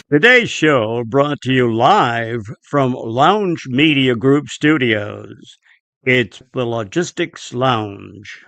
Today's show brought to you live from Lounge Media Group Studios. It's the Logistics Lounge.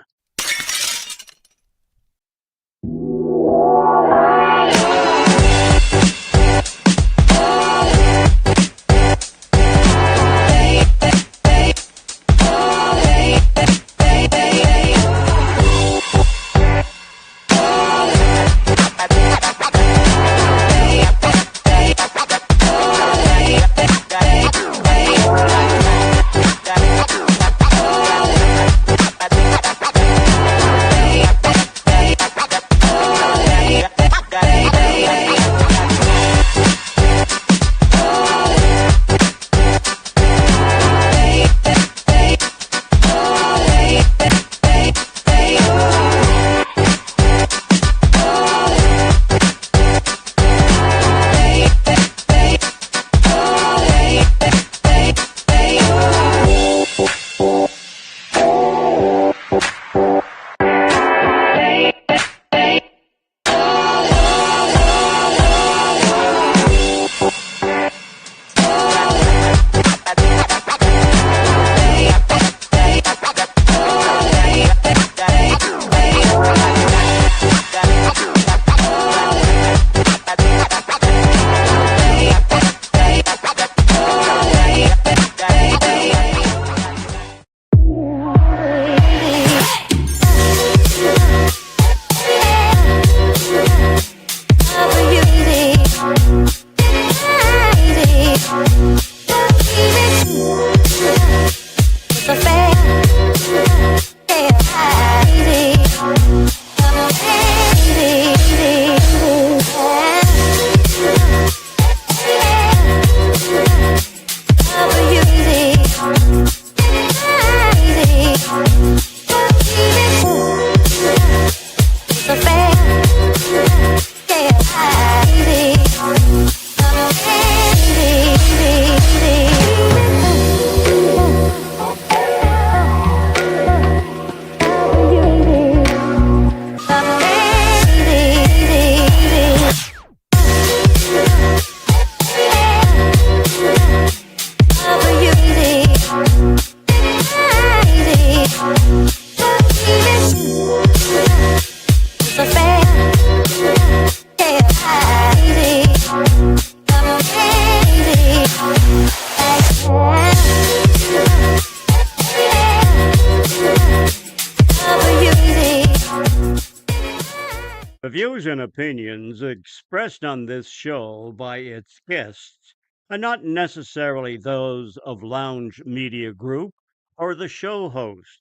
The views and opinions expressed on this show by its guests are not necessarily those of Lounge Media Group or the show host.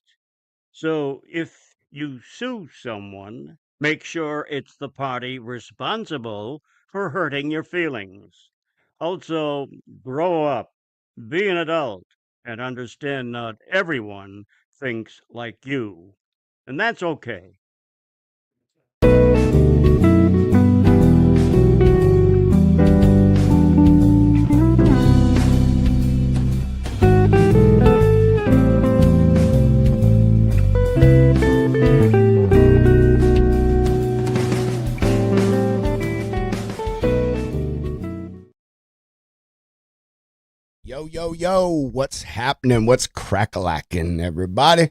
So if you sue someone, make sure it's the party responsible for hurting your feelings. Also, grow up, be an adult, and understand not everyone thinks like you. And that's okay. Yo, what's happening? What's crack-a-lacking, everybody?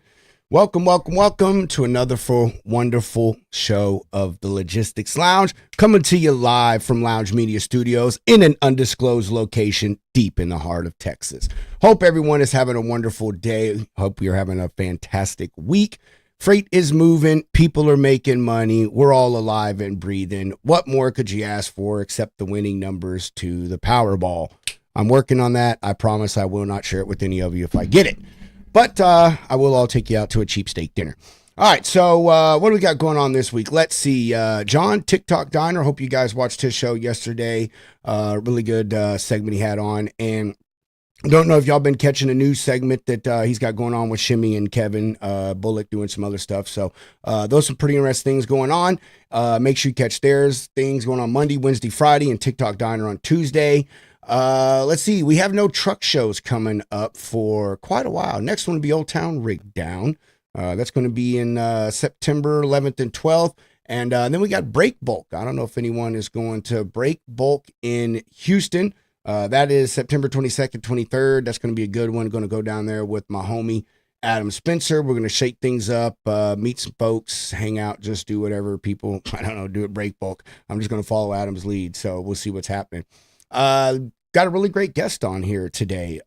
Welcome to another wonderful show of the Logistics Lounge, coming to you live from Lounge Media Studios in an undisclosed location deep in the heart of Texas. Hope everyone is having a wonderful day. Hope you're having a fantastic week. Freight is moving. People are making money. We're all alive and breathing. What more could you ask for except the winning numbers to the Powerball? I'm working on that. I promise I will not share it with any of you if I get it. But I will all take you out to a cheap steak dinner. All right, so what do we got going on this week? Let's see. John, TikTok Diner. Hope you guys watched his show yesterday. Really good segment he had on. And I don't know if y'all been catching a news segment that he's got going on with Shimmy and Kevin Bullock doing some other stuff. So those are some pretty interesting things going on. Make sure you catch theirs. Things going on Monday, Wednesday, Friday, and TikTok Diner on Tuesday. Let's see. We have no truck shows coming up for quite a while. Next one will be Old Town Rig Down. That's going to be in September 11th and 12th. And then we got Break Bulk. I don't know if anyone is going to Break Bulk in Houston. That is September 22nd, 23rd. That's going to be a good one. Going to go down there with my homie Adam Spencer. We're going to shake things up, meet some folks, hang out, just do whatever people, I don't know, do at Break Bulk. I'm just going to follow Adam's lead, so we'll see what's happening. Got a really great guest on here today.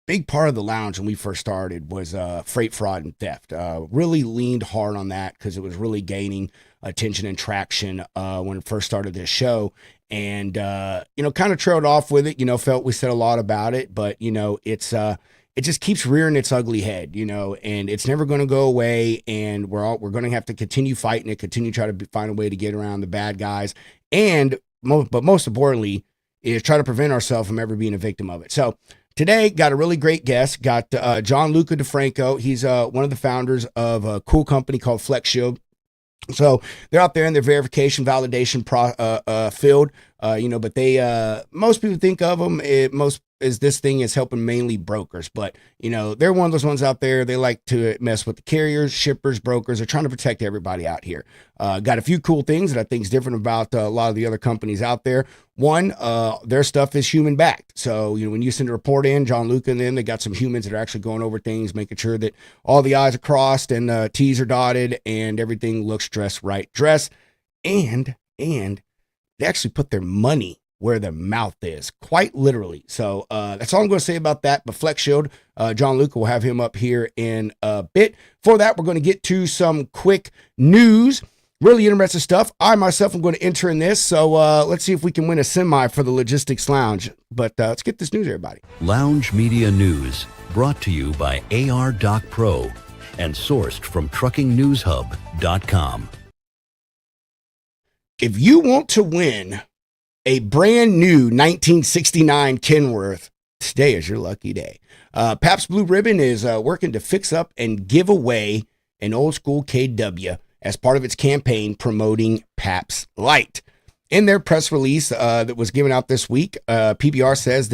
Big part of the lounge when we first started was freight fraud and theft. Really leaned hard on that because it was really gaining attention and traction when it first started this show. And, kind of trailed off with it, felt we said a lot about it, but, it just keeps rearing its ugly head, and it's never going to go away. And we're going to have to continue fighting it, continue to try to find a way to get around the bad guys. And but most importantly is try to prevent ourselves from ever being a victim of it. So today, got a really great guest. Got Gianluca DiFranco. He's one of the founders of a cool company called FlexShield. So they're out there in their verification validation field, but they most people think of them as this thing is helping mainly brokers, but they're one of those ones out there. They like to mess with the carriers, shippers, brokers. They're trying to protect everybody out here. Got a few cool things that I think is different about a lot of the other companies out there. One, their stuff is human backed. So, when you send a report in, Gianluca and them, they got some humans that are actually going over things, making sure that all the I's are crossed and T's are dotted and everything looks dressed. And they actually put their money where their mouth is, quite literally. So that's all I'm going to say about that. But FlexShield, Gianluca, will have him up here in a bit. For that, we're going to get to some quick news. Really interesting stuff. I myself am going to enter in this. So let's see if we can win a semi for the Logistics Lounge. But let's get this news, everybody. Lounge Media News, brought to you by AR Doc Pro and sourced from truckingnewshub.com. If you want to win a brand new 1969 Kenworth, today is your lucky day. Pabst Blue Ribbon is working to fix up and give away an old school KW as part of its campaign promoting Pabst Light. In their press release that was given out this week, PBR says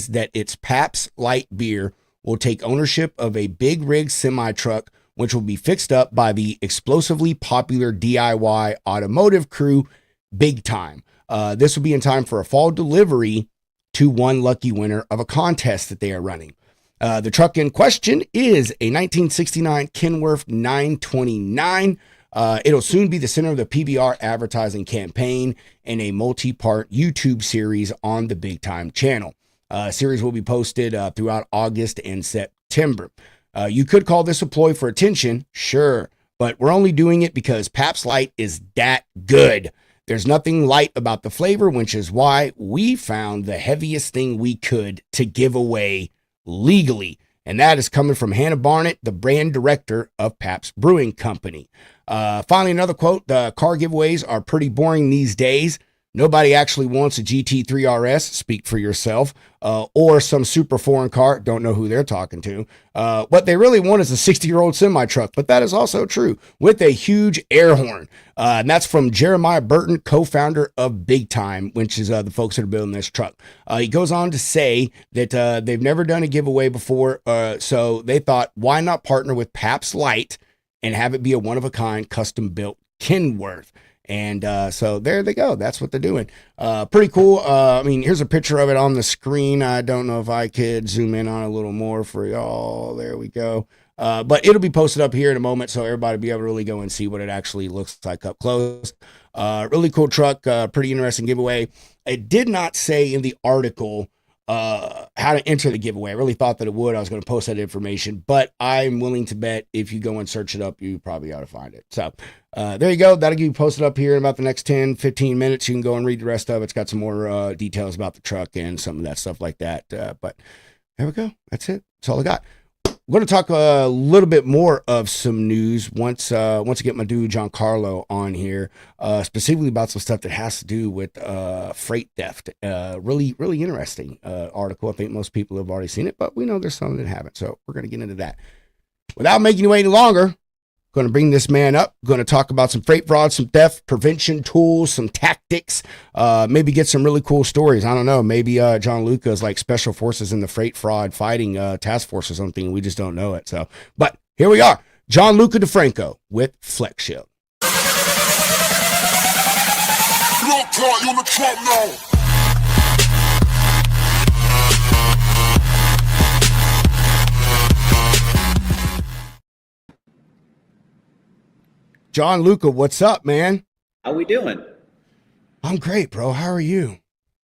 that its Pabst Light beer will take ownership of a big rig semi truck, which will be fixed up by the explosively popular DIY automotive crew Big Time. This will be in time for a fall delivery to one lucky winner of a contest that they are running. The truck in question is a 1969 Kenworth 929. It'll soon be the center of the PBR advertising campaign and a multi-part YouTube series on the Big Time channel. Series will be posted throughout August and September. You could call this a ploy for attention, sure, but we're only doing it because Pabst Light is that good. There's nothing light about the flavor, which is why we found the heaviest thing we could to give away legally. And that is coming from Hannah Barnett, the brand director of Pabst Brewing Company. Finally, another quote: the car giveaways are pretty boring these days. Nobody actually wants a GT3 RS, speak for yourself, or some super foreign car, don't know who they're talking to. What they really want is a 60-year-old semi-truck, but that is also true, with a huge air horn. And that's from Jeremiah Burton, co-founder of Big Time, which is the folks that are building this truck. He goes on to say that they've never done a giveaway before, so they thought, why not partner with Pabst Light and have it be a one-of-a-kind, custom-built Kenworth? And so there they go. That's what they're doing. Pretty cool. Here's a picture of it on the screen. I don't know if I could zoom in on a little more for y'all. There we go. But it'll be posted up here in a moment, so everybody will be able to really go and see what it actually looks like up close. Really cool truck. Pretty interesting giveaway. It did not say in the article how to enter the giveaway. I really thought that it would. I was going to post that information, but I'm willing to bet if you go and search it up, you probably ought to find it. So there you go. That'll get you posted up here in about the next 10, 15 minutes. You can go and read the rest of it. It's got some more details about the truck and some of that stuff like that. But there we go. That's it. That's all I got. We're going to talk a little bit more of some news once I get my dude Giancarlo on here, specifically about some stuff that has to do with freight theft. Really interesting article. I think most people have already seen it, but we know there's some that haven't. So we're going to get into that. Without making you wait any longer, going to bring this man up. Going to talk about some freight fraud, some theft prevention tools, some tactics, maybe get some really cool stories. I don't know. Maybe Gianluca is like special forces in the freight fraud fighting task force or something. We just don't know it. So, but Here we are. Gianluca DiFranco with FlexShield. You on the trap now. Gianluca, what's up, man? How we doing? I'm great, bro. How are you?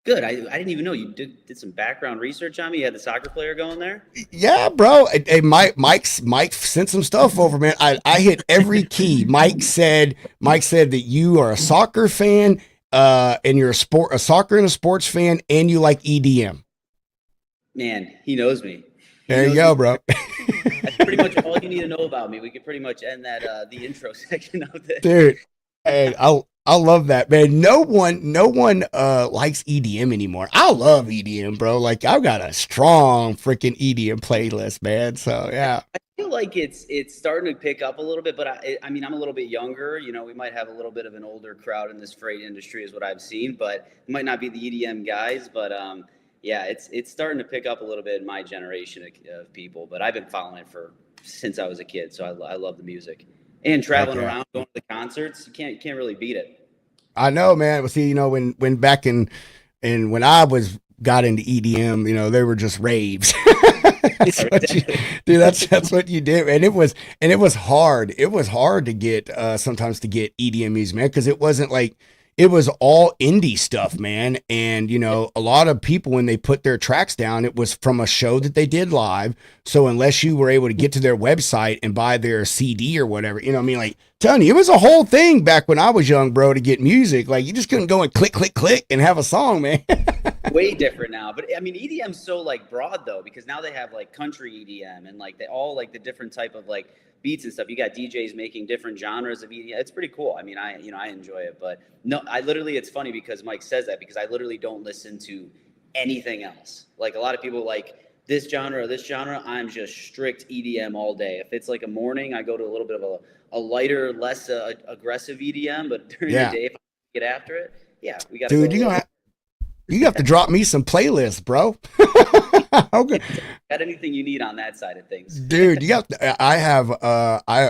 Good. I didn't even know you did some background research on me. You had the soccer player going there. Yeah, bro. Hey, Mike sent some stuff over, man. I hit every key. Mike said that you are a soccer fan, and you're a soccer and a sports fan, and you like EDM. Man, he knows me. There you go, bro. That's pretty much all you need to know about me. We could pretty much end that the intro section of this. Dude, hey, I love that, man. No one likes EDM anymore. I love EDM, bro. Like, I've got a strong freaking EDM playlist, man. So yeah. I feel like it's starting to pick up a little bit, but I mean, I'm a little bit younger. You know, we might have a little bit of an older crowd in this freight industry, is what I've seen. But it might not be the EDM guys, but yeah, it's starting to pick up a little bit in my generation of people. But I've been following it since I was a kid, so I love the music. And traveling around, going to the concerts, you can't really beat it. I know, man. Well, see, you know, when back in when I got into EDM, you know, they were just raves. That's what you did, and it was hard. It was hard to get sometimes to get EDM music, man, because it wasn't like. It was all indie stuff, man. And, you know, a lot of people, when they put their tracks down, it was from a show that they did live. So unless you were able to get to their website and buy their CD or whatever, you know what I mean? Like, telling you, it was a whole thing back when I was young, bro, to get music. Like, you just couldn't go and click, click, click and have a song, man. Way different now. But I mean, EDM's so like broad though, because now they have like country EDM and like they all like the different type of like beats and stuff. You got DJs making different genres of EDM. It's pretty cool. I mean, I enjoy it, but no, it's funny because Mike says that because I literally don't listen to anything else. Like a lot of people like this genre or this genre, I'm just strict EDM all day. If it's like a morning, I go to a little bit of a lighter, less aggressive EDM, but during the day, if I get after it, yeah, we got to Dude, you have to drop me some playlists, bro. Okay. Got anything you need on that side of things, dude? I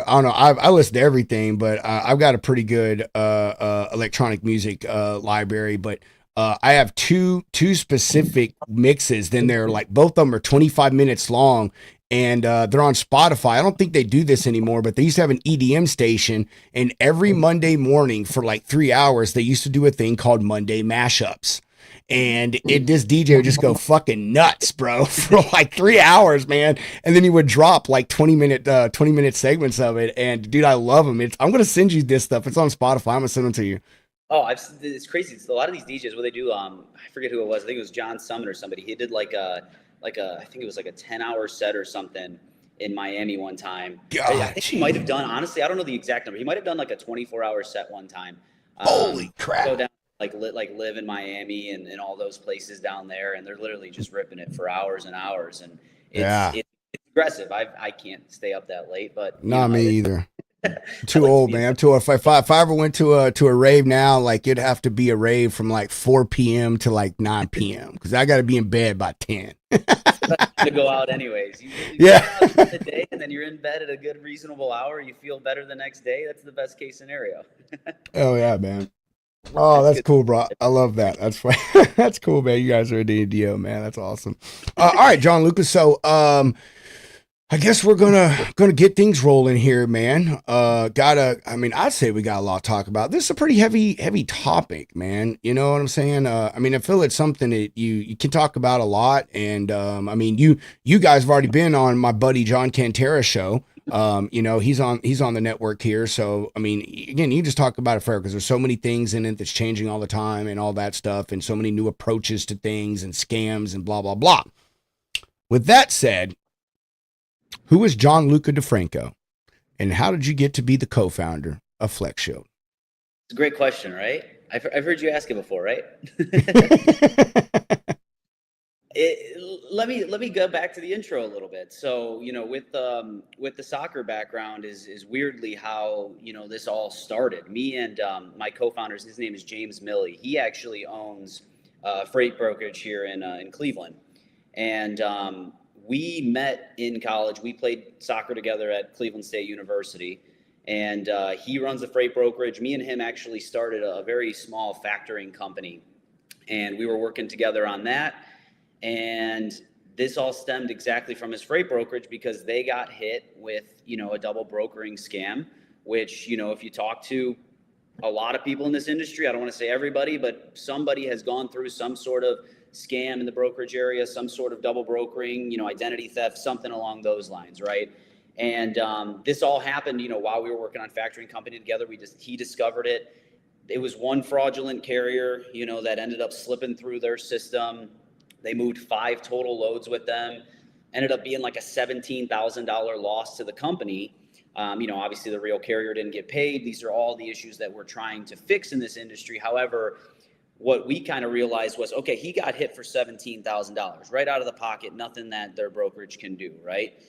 don't know. I listen to everything, but I've got a pretty good electronic music library. But I have two specific mixes. Then they're like both of them are 25 minutes long, and they're on Spotify. I don't think they do this anymore, but they used to have an EDM station, and every Monday morning for like 3 hours, they used to do a thing called Monday Mashups. And this DJ would just go fucking nuts, bro, for like 3 hours, man. And then he would drop like 20-minute segments of it. And dude, I love him. I'm gonna send you this stuff. It's on Spotify. I'm gonna send them to you. Oh, it's crazy. It's a lot of these DJs, what they do, I forget who it was. I think it was John Summit or somebody. He did like a I think it was like a 10-hour set or something in Miami one time. God, I think he might have done, honestly, I don't know the exact number. He might have done like a 24-hour set one time. Holy crap. Go down, live in Miami and all those places down there, and they're literally just ripping it for hours and hours. And it's aggressive. I can't stay up that late, but not me either. Too old, man. I'm too old. If I ever went to a rave now, like it'd have to be a rave from like 4 p.m. to like 9 p.m. because I got to be in bed by 10. To go out anyways. You yeah. Go out the day and then you're in bed at a good reasonable hour. You feel better the next day. That's the best case scenario. Oh yeah, man. Oh, that's cool, bro. I love that. That's fine. That's cool, man. You guys are a DDO, man. That's awesome. All right, Gianluca. So, I guess we're gonna get things rolling here, man. I'd say we got a lot to talk about. This is a pretty heavy topic, man. You know what I'm saying? I feel it's something that you can talk about a lot. And you guys have already been on my buddy John Cantera's show. He's on the network here. So, again, you just talk about it forever because there's so many things in it that's changing all the time and all that stuff and so many new approaches to things and scams and blah, blah, blah. With that said, who is Gianluca DiFranco and how did you get to be the co-founder of FlexShield? It's a great question, right? I've heard you ask it before, right? Let me go back to the intro a little bit. So, with the soccer background is weirdly how, this all started. Me and my co-founders, his name is James Milley. He actually owns freight brokerage here in Cleveland. And we met in college. We played soccer together at Cleveland State University, and he runs a freight brokerage. Me and him actually started a very small factoring company, and we were working together on that. And this all stemmed exactly from his freight brokerage because they got hit with, a double brokering scam, which, if you talk to a lot of people in this industry, I don't want to say everybody, but somebody has gone through some sort of scam in the brokerage area, some sort of double brokering, identity theft, something along those lines, right? And this all happened, while we were working on factoring company together. He discovered it. It was one fraudulent carrier, that ended up slipping through their system. They moved 5 total loads with them. Ended up being like a $17,000 loss to the company. Obviously the real carrier didn't get paid. These are all the issues that we're trying to fix in this industry. However, what we kind of realized was, okay, he got hit for $17,000 right out of the pocket, nothing that their brokerage can do, right?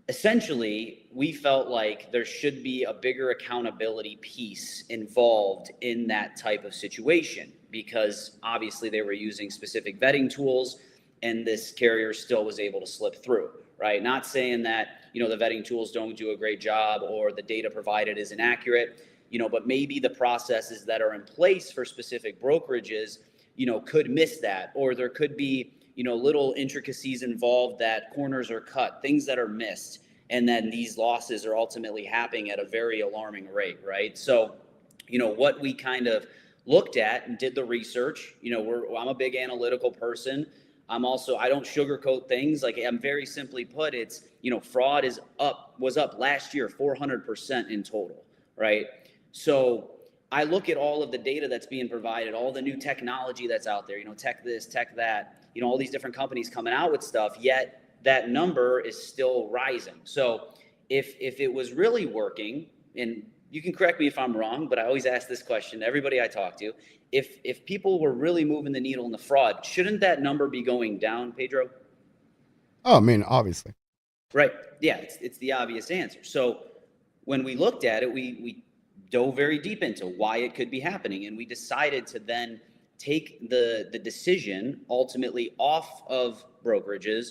Essentially, we felt like there should be a bigger accountability piece involved in that type of situation because obviously they were using specific vetting tools and this carrier still was able to slip through, right? Not saying that, the vetting tools don't do a great job or the data provided is inaccurate, but maybe the processes that are in place for specific brokerages, could miss that, or there could be, little intricacies involved that corners are cut, things that are missed. And then these losses are ultimately happening at a very alarming rate, right? So, what we kind of looked at and did the research, I'm a big analytical person. I don't sugarcoat things. Like I'm very simply put, it's, fraud was up last year, 400% in total, right? So I look at all of the data that's being provided, all the new technology that's out there, tech this, tech that, all these different companies coming out with stuff, yet that number is still rising. So if it was really working, and you can correct me if I'm wrong, but I always ask this question to everybody I talk to, if people were really moving the needle in the fraud, shouldn't that number be going down, Pedro? Oh, I mean, obviously. Right. Yeah, it's the obvious answer. So when we looked at it, we dove very deep into why it could be happening, and we decided to then take the decision ultimately off of brokerages,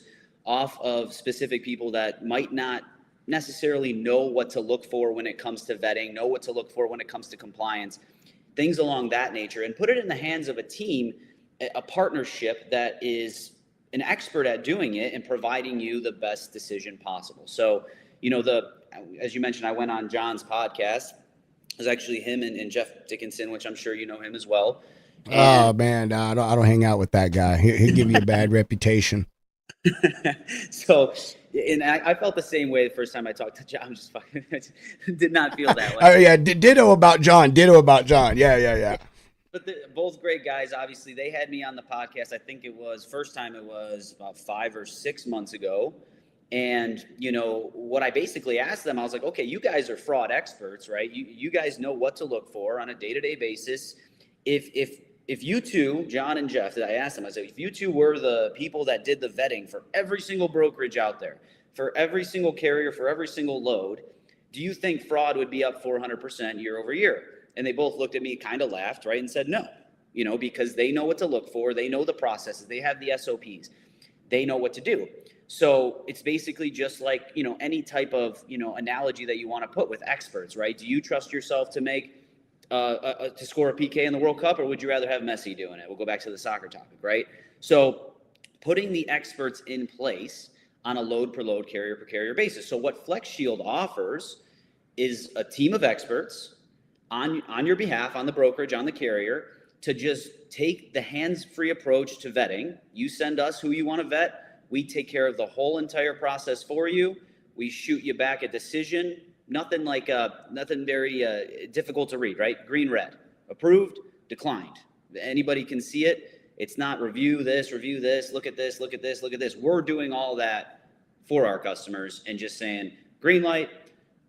off of specific people that might not necessarily know what to look for when it comes to vetting, know what to look for when it comes to compliance, things along that nature, and put it in the hands of a team, a partnership that is an expert at doing it and providing you the best decision possible. So, as you mentioned, I went on John's podcast. It was actually him and Jeff Dickinson, which I'm sure you know him as well. Oh man, I don't hang out with that guy. He'll give you a bad reputation. So, and I felt the same way the first time I talked to John. I'm just fucking did not feel that way. Oh yeah, ditto about John. Yeah. But both great guys. Obviously, they had me on the podcast. I think first time it was about 5 or 6 months ago. And, what I basically asked them, I was like, okay, you guys are fraud experts, right? You guys know what to look for on a day-to-day basis. If you two, John and Jeff, I asked them, I said, if you two were the people that did the vetting for every single brokerage out there, for every single carrier, for every single load, do you think fraud would be up 400% year over year? And they both looked at me, kind of laughed, right, and said no, because they know what to look for. They know the processes. They have the SOPs. They know what to do. So it's basically just like, any type of, analogy that you want to put with experts, right? Do you trust yourself to make to score a PK in the World Cup, or would you rather have Messi doing it? We'll go back to the soccer topic, right? So putting the experts in place on a load per load, carrier per carrier basis. So what FlexShield offers is a team of experts on your behalf, on the brokerage, on the carrier, to just take the hands-free approach to vetting. You send us who you want to vet. We take care of the whole entire process for you. We shoot you back a decision. Nothing very difficult to read, right? Green, red, approved, declined. Anybody can see it. It's not review this, look at this, look at this, look at this. We're doing all that for our customers and just saying green light,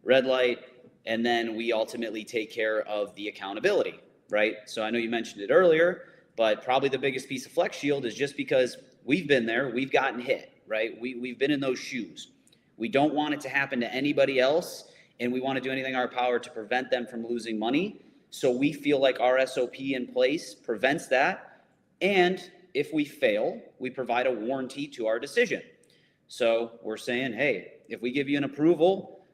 red light, and then we ultimately take care of the accountability, right? So I know you mentioned it earlier, but probably the biggest piece of FlexShield is just because we've been there, we've gotten hit, right? We've been in those shoes. We don't want it to happen to anybody else, and we want to do anything in our power to prevent them from losing money. So we feel like our SOP in place prevents that. And if we fail, we provide a warranty to our decision. So we're saying, hey, if we give you an approval,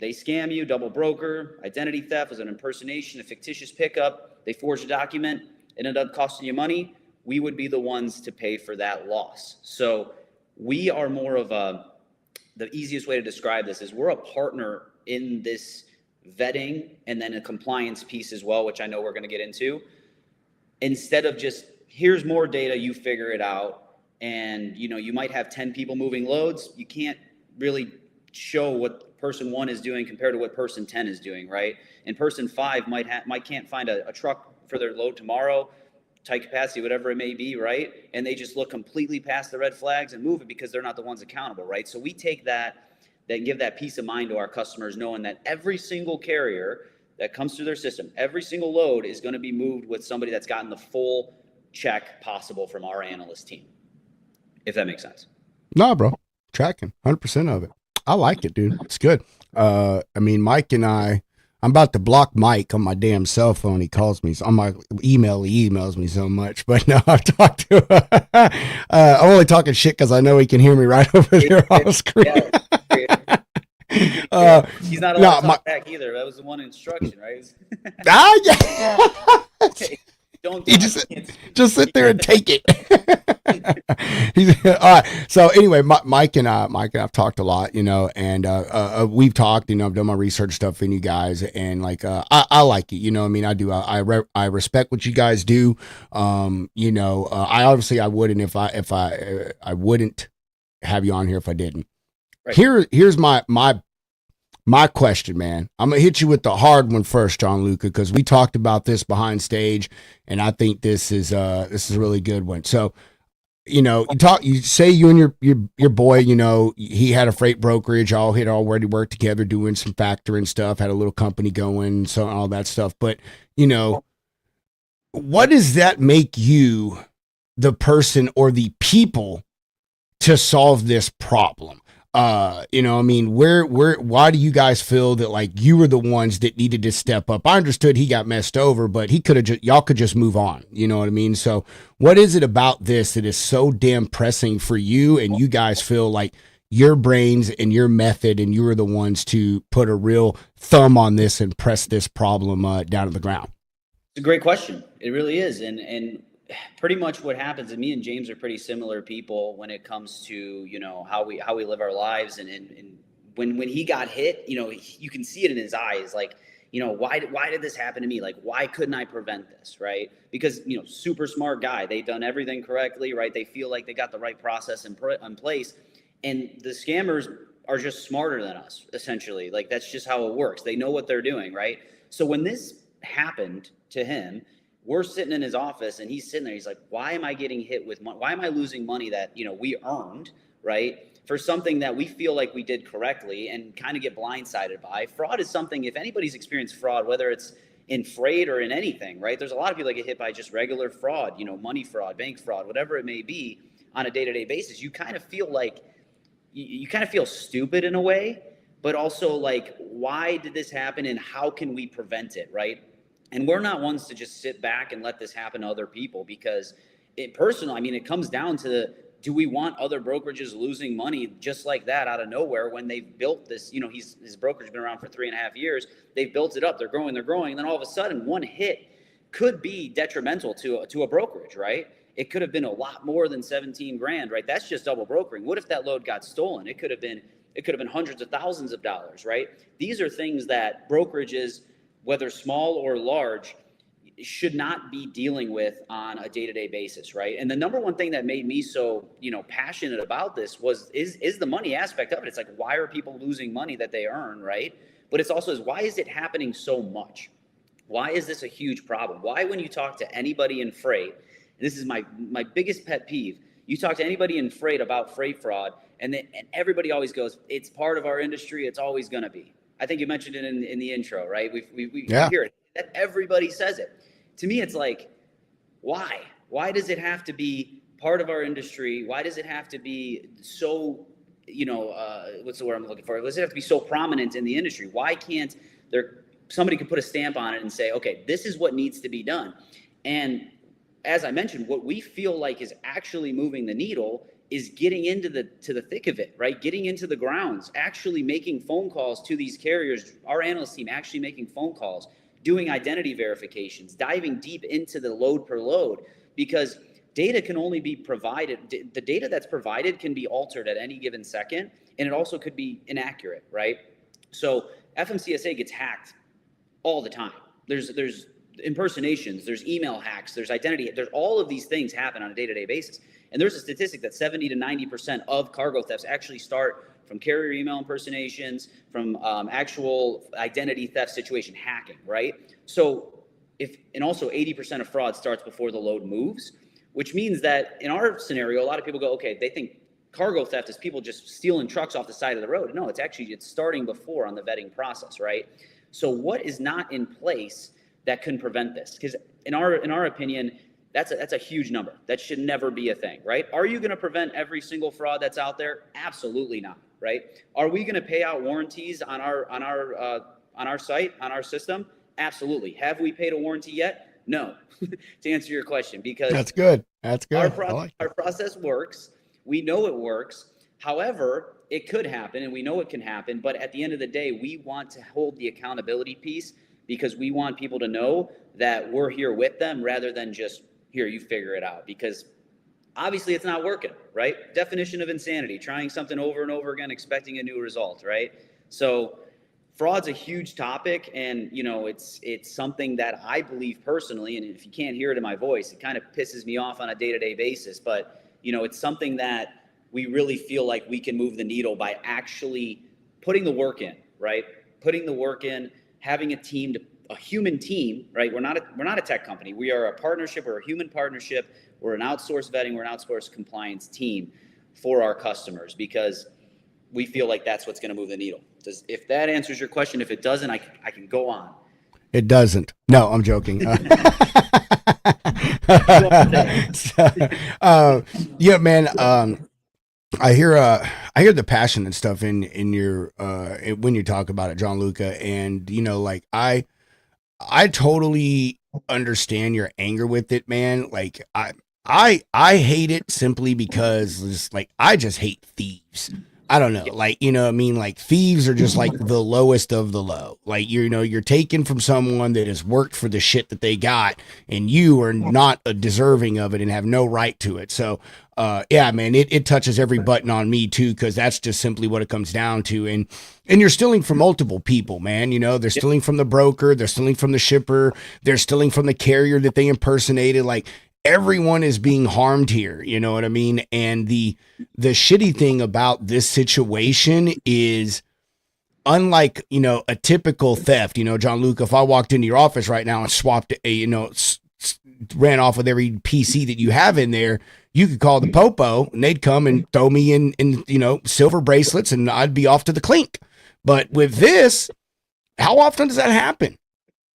they scam you, double broker, identity theft, was an impersonation, a fictitious pickup, they forged a document, it ended up costing you money, we would be the ones to pay for that loss. So we are more of the easiest way to describe this is we're a partner in this vetting and then a compliance piece as well, which I know we're going to get into. Instead of just, here's more data, you figure it out. And, you might have 10 people moving loads. You can't really show what person 1 is doing compared to what person 10 is doing, right? And person 5 can't find a truck for their load tomorrow, tight capacity, whatever it may be, right? And they just look completely past the red flags and move it because they're not the ones accountable, right? So we take that give that peace of mind to our customers, knowing that every single carrier that comes through their system, every single load is going to be moved with somebody that's gotten the full check possible from our analyst team, if that makes sense. No, bro. Tracking 100% of it. I like it, dude. It's good. Mike and I'm about to block Mike on my damn cell phone. He calls me on my email. He emails me so much, but no, I've talked to I'm only talking shit because I know he can hear me right over there on the screen. He's not allowed to talk back either. That was the one instruction, right? Yeah. Don't just sit there and take it. All right. So anyway, Mike and I've talked a lot, and we've talked, I've done my research stuff in you guys, and I like it, I do. I respect what you guys do. I obviously I wouldn't if I wouldn't have you on here if I didn't. Right. Here's my question, man. I'm gonna hit you with the hard one first, Gianluca, because we talked about this behind stage, and I think this is a really good one. So, you say you and your boy, he had a freight brokerage, all had already worked together doing some factoring stuff, had a little company going, so all that stuff. But what does that make you, the person or the people, to solve this problem? Why do you guys feel that you were the ones that needed to step up? I understood he got messed over, but y'all could just move on. You know what I mean? So what is it about this that is so damn pressing for you, and you guys feel like your brains and your method, and you were the ones to put a real thumb on this and press this problem down to the ground? It's a great question. It really is. And pretty much what happens, and me and James are pretty similar people when it comes to, how we live our lives. And when he got hit, you can see it in his eyes. Why did this happen to me? Why couldn't I prevent this? Right. Because, super smart guy, they've done everything correctly, right? They feel like they got the right process in place, and the scammers are just smarter than us, essentially. That's just how it works. They know what they're doing. Right. So when this happened to him, we're sitting in his office and he's sitting there. He's like, why am I getting hit with money? Why am I losing money that, we earned, right? For something that we feel like we did correctly, and kind of get blindsided by. Fraud is something, if anybody's experienced fraud, whether it's in freight or in anything, right? There's a lot of people that get hit by just regular fraud, money fraud, bank fraud, whatever it may be on a day-to-day basis. You kind of feel like, you kind of feel stupid in a way, but also why did this happen and how can we prevent it, right? And we're not ones to just sit back and let this happen to other people, because it comes down to, do we want other brokerages losing money just like that out of nowhere when they've built this? His brokerage has been around for 3.5 years. They've built it up. They're growing. And then all of a sudden, one hit could be detrimental to a brokerage, right? It could have been a lot more than 17 grand, right? That's just double brokering. What if that load got stolen? It could have been hundreds of thousands of dollars, right? These are things that brokerages, whether small or large, should not be dealing with on a day-to-day basis, right? And the number one thing that made me so, passionate about this is the money aspect of it. It's why are people losing money that they earn, right? But it's also why is it happening so much? Why is this a huge problem? Why, when you talk to anybody in freight, and this is my biggest pet peeve, you talk to anybody in freight about freight fraud, and everybody always goes, it's part of our industry, it's always going to be. I think you mentioned it in the intro, right? We hear it. That everybody says it. To me, it's why? Why does it have to be part of our industry? Why does it have to be so, what's the word I'm looking for? Does it have to be so prominent in the industry? Why can't somebody could put a stamp on it and say, okay, this is what needs to be done? And as I mentioned, what we feel like is actually moving the needle is getting into the thick of it, right? Getting into the grounds, actually making phone calls to these carriers, our analyst team actually making phone calls, doing identity verifications, diving deep into the load per load, because data can only be provided. The data that's provided can be altered at any given second, and it also could be inaccurate, right? So FMCSA gets hacked all the time. There's impersonations, there's email hacks, there's identity, there's all of these things happen on a day-to-day basis. And there's a statistic that 70 to 90% of cargo thefts actually start from carrier email impersonations, from actual identity theft situation hacking, right? So and also 80% of fraud starts before the load moves, which means that in our scenario, a lot of people go, okay, they think cargo theft is people just stealing trucks off the side of the road. No, it's starting before on the vetting process, right? So what is not in place that can prevent this? Because in our opinion, that's a huge number. That should never be a thing, right? Are you going to prevent every single fraud that's out there? Absolutely not, right? Are we going to pay out warranties on our site, on our system? Absolutely. Have we paid a warranty yet? No. To answer your question, because that's good. That's good. Our process works. We know it works. However, it could happen, and we know it can happen. But at the end of the day, we want to hold the accountability piece, because we want people to know that we're here with them rather than just, here, you figure it out. Because obviously it's not working, right? Definition of insanity, trying something over and over again, expecting a new result, right? So fraud's a huge topic, and it's something that I believe personally, and if you can't hear it in my voice, it kind of pisses me off on a day-to-day basis, but it's something that we really feel like we can move the needle by actually putting the work in, right? Putting the work in, having a human team, right? We're not a tech company. We are a partnership. We're a human partnership. We're an outsourced vetting. We're an outsourced compliance team for our customers, because we feel like that's what's going to move the needle. If that answers your question, if it doesn't, I can go on. It doesn't. No, I'm joking. Yeah, man. I hear the passion and stuff in your when you talk about it, Gianluca, and like I totally understand your anger with it, man. Like I hate it simply because it's like I just hate thieves. I don't know, like, what I mean? Like, thieves are just like the lowest of the low. Like, you're taking from someone that has worked for the shit that they got, and you are not deserving of it and have no right to it. So, yeah, man, it touches every button on me too, because that's just simply what it comes down to. And you're stealing from multiple people, man. They're stealing from the broker, they're stealing from the shipper, they're stealing from the carrier that they impersonated. Like, everyone is being harmed here, you know what I mean? And the shitty thing about this situation is, unlike, a typical theft, Gianluca, if I walked into your office right now and swapped ran off with every PC that you have in there, you could call the popo and they'd come and throw me in silver bracelets and I'd be off to the clink. But with this, how often does that happen?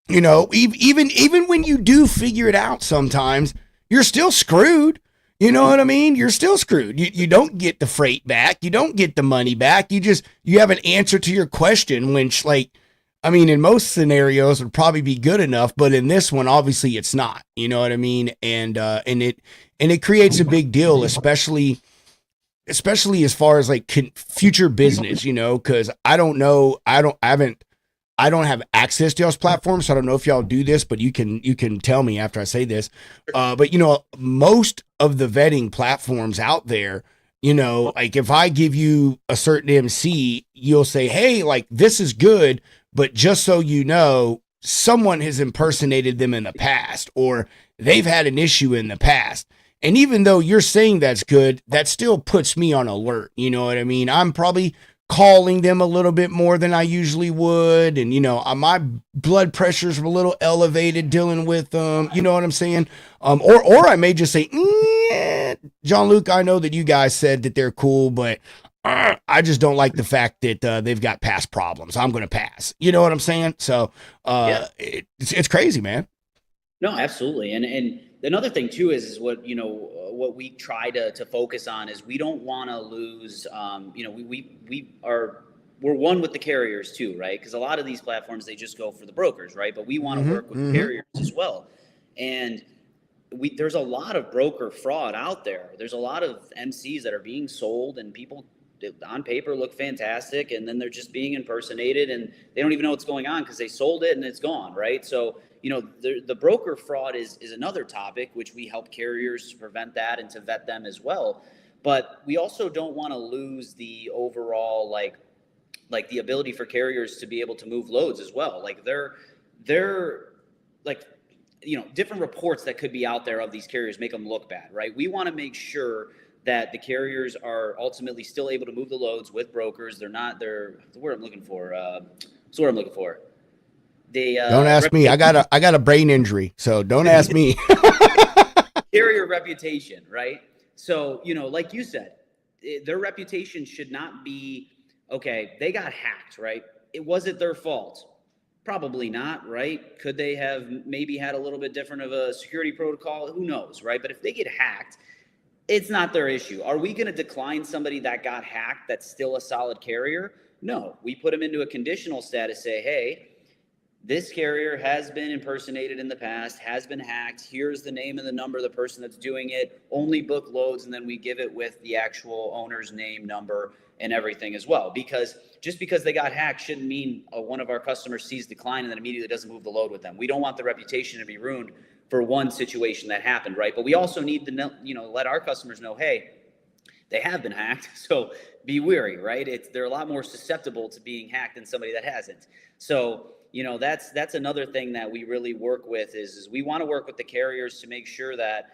Even when you do figure it out, sometimes you're still screwed. You know what I mean? You're still screwed. You don't get the freight back. You don't get the money back. You have an answer to your question, which, like, I mean, in most scenarios would probably be good enough, but in this one, obviously it's not. You know what I mean? And it creates a big deal, especially as far as like future business, because I don't have access to y'all's platform, so I don't know if y'all do this, but you can tell me after I say this. But most of the vetting platforms out there, like if I give you a certain MC, you'll say, hey, like, this is good, but just so you know, someone has impersonated them in the past, or they've had an issue in the past. And even though you're saying that's good, that still puts me on alert. You know what I mean? I'm probably calling them a little bit more than I usually would. And, my blood pressure's a little elevated dealing with them. You know what I'm saying? Or I may just say, Gianluca, I know that you guys said that they're cool, but I just don't like the fact that they've got past problems. I'm going to pass. You know what I'm saying? So it's crazy, man. No, absolutely. And another thing too is what we try to focus on is we don't want to lose. We're one with the carriers too, right? Because a lot of these platforms, they just go for the brokers, right? But we want to work with the carriers as well. And there's a lot of broker fraud out there. There's a lot of MCs that are being sold, and people on paper look fantastic, and then they're just being impersonated, and they don't even know what's going on because they sold it and it's gone, right? So, the broker fraud is another topic, which we help carriers to prevent that and to vet them as well. But we also don't want to lose the overall, like the ability for carriers to be able to move loads as well. Like they're like, different reports that could be out there of these carriers make them look bad, right? We want to make sure that the carriers are ultimately still able to move the loads with brokers. They're the word I'm looking for. What's the word I'm looking for? They don't ask me. I got a brain injury, so don't ask me. Carrier reputation, right? So, like you said, their reputation should not be, okay, they got hacked, right? Was it their fault? Probably not, right? Could they have maybe had a little bit different of a security protocol? Who knows, right? But if they get hacked, it's not their issue. Are we going to decline somebody that got hacked that's still a solid carrier? No, we put them into a conditional status, say, hey, this carrier has been impersonated in the past, has been hacked. Here's the name and the number of the person that's doing it. Only book loads, and then we give it with the actual owner's name, number, and everything as well. Because just because they got hacked shouldn't mean one of our customers sees decline and then immediately doesn't move the load with them. We don't want the reputation to be ruined for one situation that happened, right? But we also need to know, let our customers know, hey, they have been hacked, so be wary, right? They're a lot more susceptible to being hacked than somebody that hasn't. So, that's another thing that we really work with is we want to work with the carriers to make sure that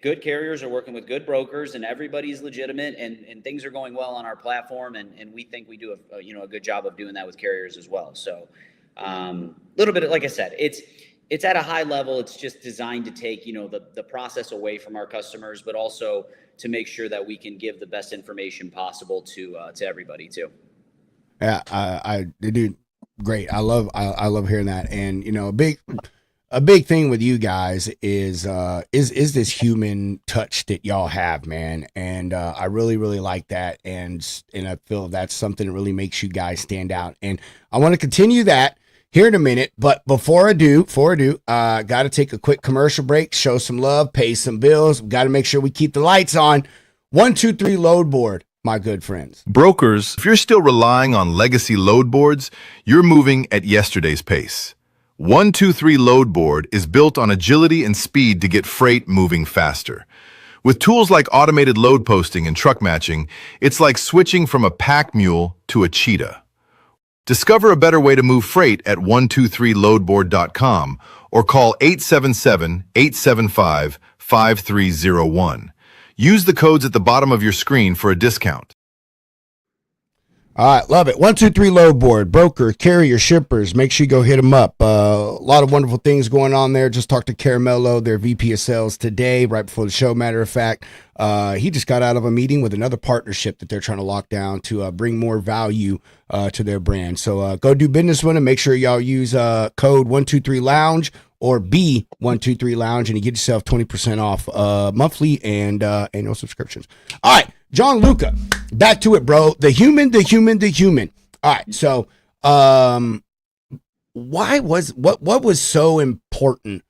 good carriers are working with good brokers and everybody's legitimate and things are going well on our platform. And we think we do a good job of doing that with carriers as well. So a little bit, like I said, it's at a high level. It's just designed to take, the process away from our customers, but also to make sure that we can give the best information possible to everybody too. Yeah, I do. Great. I love hearing that. And, a big thing with you guys is this human touch that y'all have, man. And I really, really like that. And I feel that's something that really makes you guys stand out. And I want to continue that here in a minute. But before I do, got to take a quick commercial break, show some love, pay some bills. Got to make sure we keep the lights on. 123 Load Board, my good friends. Brokers, if you're still relying on legacy load boards, you're moving at yesterday's pace. 123 Load Board is built on agility and speed to get freight moving faster. With tools like automated load posting and truck matching, it's like switching from a pack mule to a cheetah. Discover a better way to move freight at 123loadboard.com or call 877-875-5301. Use the codes at the bottom of your screen for a discount. All right, love it. 123 Load Board, broker, carrier, shippers. Make sure you go hit them up. A lot of wonderful things going on there. Just talked to Caramello, their VP of sales today, right before the show. Matter of fact, he just got out of a meeting with another partnership that they're trying to lock down to bring more value to their brand. So go do business with them. Make sure y'all use code 123Lounge or B123 Lounge, and you get yourself 20% off monthly and annual subscriptions. All right, Gianluca, back to it, bro. The human. All right, so what was so important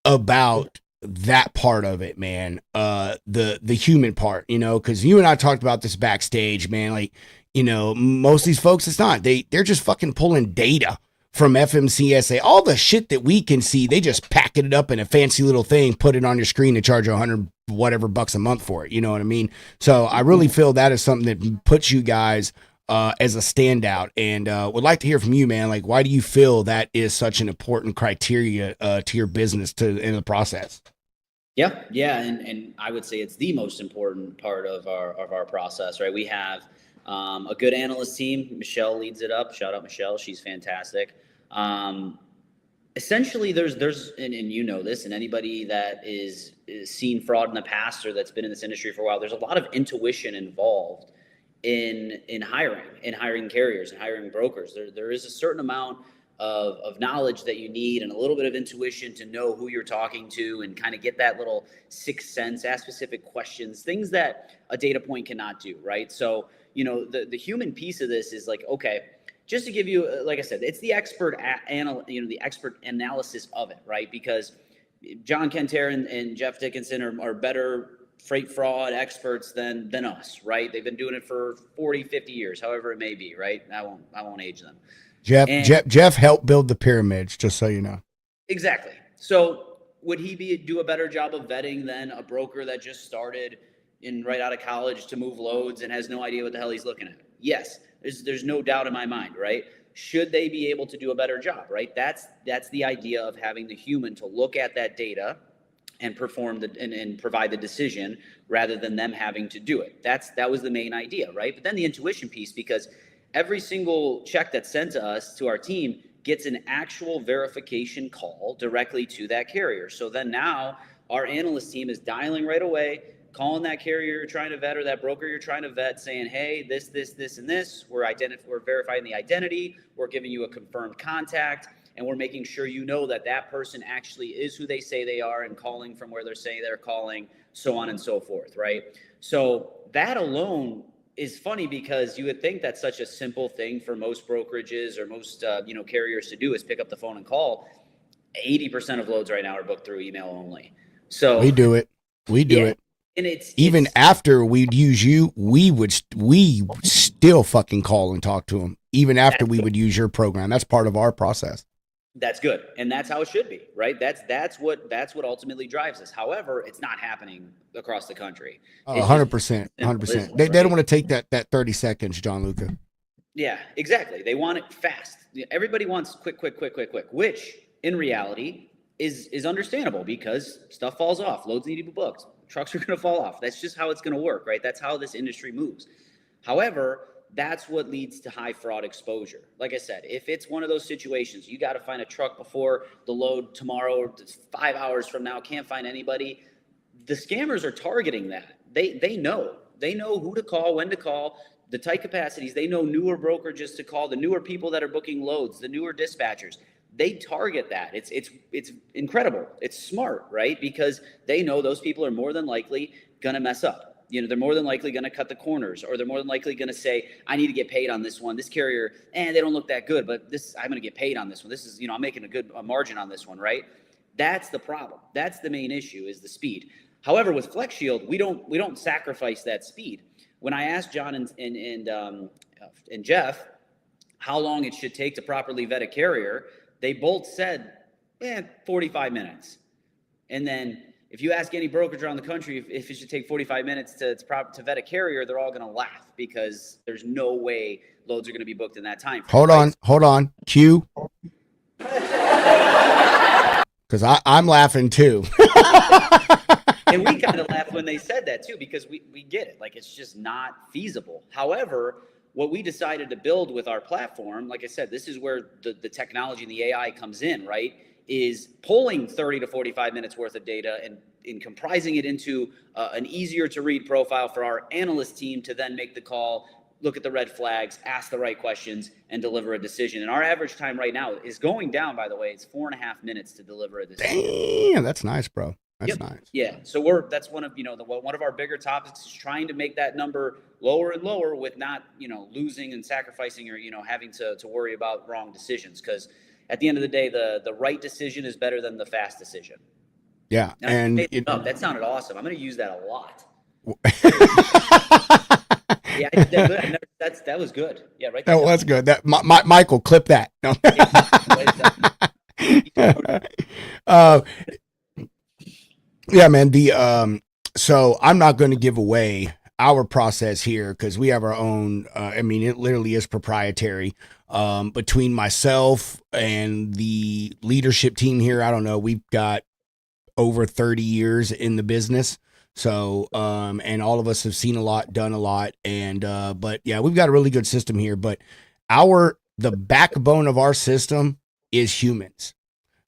about that part of it, man? The human part, because you and I talked about this backstage, man. Like, most of these folks, it's not. They're just fucking pulling data from FMCSA, all the shit that we can see. They just pack it up in a fancy little thing, put it on your screen, and charge $100 whatever bucks a month for it. You know what I mean? So I really feel that is something that puts you guys as a standout, and would like to hear from you, man. Like, why do you feel that is such an important criteria to your business in the process? Yeah, and I would say it's the most important part of our process, right? We have a good analyst team. Michelle leads it up. Shout out Michelle, she's fantastic. Essentially, there's and you know this, and anybody that is seen fraud in the past or that's been in this industry for a while, there's a lot of intuition involved in hiring carriers and hiring brokers. There is a certain amount of knowledge that you need and a little bit of intuition to know who you're talking to and kind of get that little sixth sense, ask specific questions, things that a data point cannot do, right? So, the human piece of this is like, okay, just to give you, like I said, it's the expert the expert analysis of it, right? Because John Kenter and Jeff Dickinson are better freight fraud experts than us, right? They've been doing it for 40, 50 years, however it may be, right? I won't age them. Jeff helped build the pyramids, just so you know. Exactly. So would he do a better job of vetting than a broker that just started right out of college to move loads and has no idea what the hell he's looking at? Yes, there's no doubt in my mind, right? Should they be able to do a better job, right? That's the idea of having the human to look at that data and perform and provide the decision rather than them having to do it. That was the main idea, right? But then the intuition piece, because every single check that's sent to us, to our team, gets an actual verification call directly to that carrier. So then now our analyst team is dialing right away, calling that carrier you're trying to vet or that broker you're trying to vet, saying, hey, this, and this. We're verifying the identity. We're giving you a confirmed contact. And we're making sure you know that person actually is who they say they are and calling from where they're saying they're calling, so on and so forth, right? So that alone is funny, because you would think that's such a simple thing for most brokerages or most carriers to do, is pick up the phone and call. 80% of loads right now are booked through email only. So we do it. And it's after we'd use you, we still fucking call and talk to them even after we would use your program. That's part of our process. That's good. And that's how it should be, right? That's what ultimately drives us. However, it's not happening across the country. 100%. 100%. They don't want to take that 30 seconds, Gianluca. Yeah, exactly. They want it fast. Everybody wants quick, which in reality is understandable, because stuff falls off. Loads need to be booked. Trucks are going to fall off. That's just how it's going to work, right? That's how this industry moves. However, that's what leads to high fraud exposure. Like I said, if it's one of those situations, you got to find a truck before the load tomorrow or 5 hours from now, can't find anybody. The scammers are targeting that. They know who to call, when to call, the tight capacities. They know newer brokerages to call, the newer people that are booking loads, the newer dispatchers. They target that. It's incredible. It's smart, right? Because they know those people are more than likely going to mess up. They're more than likely going to cut the corners, or they're more than likely going to say, I need to get paid on this one. This carrier, they don't look that good, but I'm going to get paid on this one. This is, I'm making a margin on this one, right? That's the problem. That's the main issue, is the speed. However, with FlexShield, we don't sacrifice that speed. When I asked John and Jeff how long it should take to properly vet a carrier, they both said, 45 minutes. And then if you ask any brokerage around the country if it should take 45 minutes to vet a carrier, they're all going to laugh, because there's no way loads are going to be booked in that time. Hold on. Q. Because I'm laughing too. And we kind of laughed when they said that too, because we get it. Like, it's just not feasible. However, what we decided to build with our platform, like I said, this is where the technology and the AI comes in, right? Is pulling 30 to 45 minutes worth of data and comprising it into an easier to read profile for our analyst team to then make the call, look at the red flags, ask the right questions, and deliver a decision. And our average time right now is going down, by the way. It's 4.5 minutes to deliver a decision. Damn, that's nice, bro. That's nice. Yeah. So that's one of, one of our bigger topics is trying to make that number lower and lower with not, losing and sacrificing or, having to worry about wrong decisions. Because at the end of the day, the right decision is better than the fast decision. Yeah. And that sounded awesome. I'm going to use that a lot. Yeah, that was good. Yeah, right. That was good. That Michael, clip that. No. Yeah, man. So I'm not going to give away our process here, because we have our own. It literally is proprietary. Between myself and the leadership team here, I don't know, we've got over 30 years in the business. So, and all of us have seen a lot, done a lot. And, but yeah, we've got a really good system here, but the backbone of our system is humans.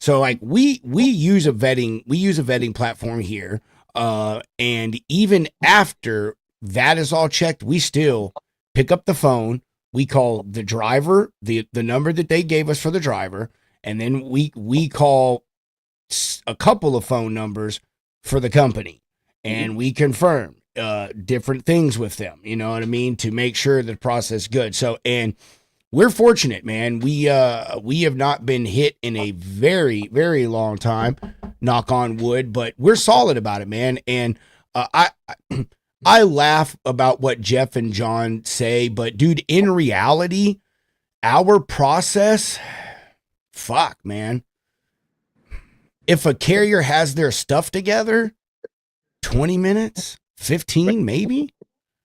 So like we use a vetting platform here. And even after that is all checked, we still pick up the phone. We call the driver, the number that they gave us for the driver. And then we call a couple of phone numbers for the company. And we confirm different things with them, you know what I mean, to make sure the process is good. So, and we're fortunate, man. We have not been hit in a very, very long time. knock on wood, but we're solid about it, man. And I laugh about what Jeff and John say, but dude, in reality, our process, fuck, man. If a carrier has their stuff together, 20 minutes, 15 maybe.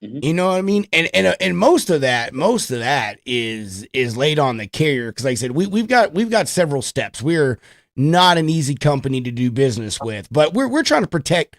You know what I mean? And most of that is laid on the carrier, because like I said, we've got several steps. We're not an easy company to do business with, but we're trying to protect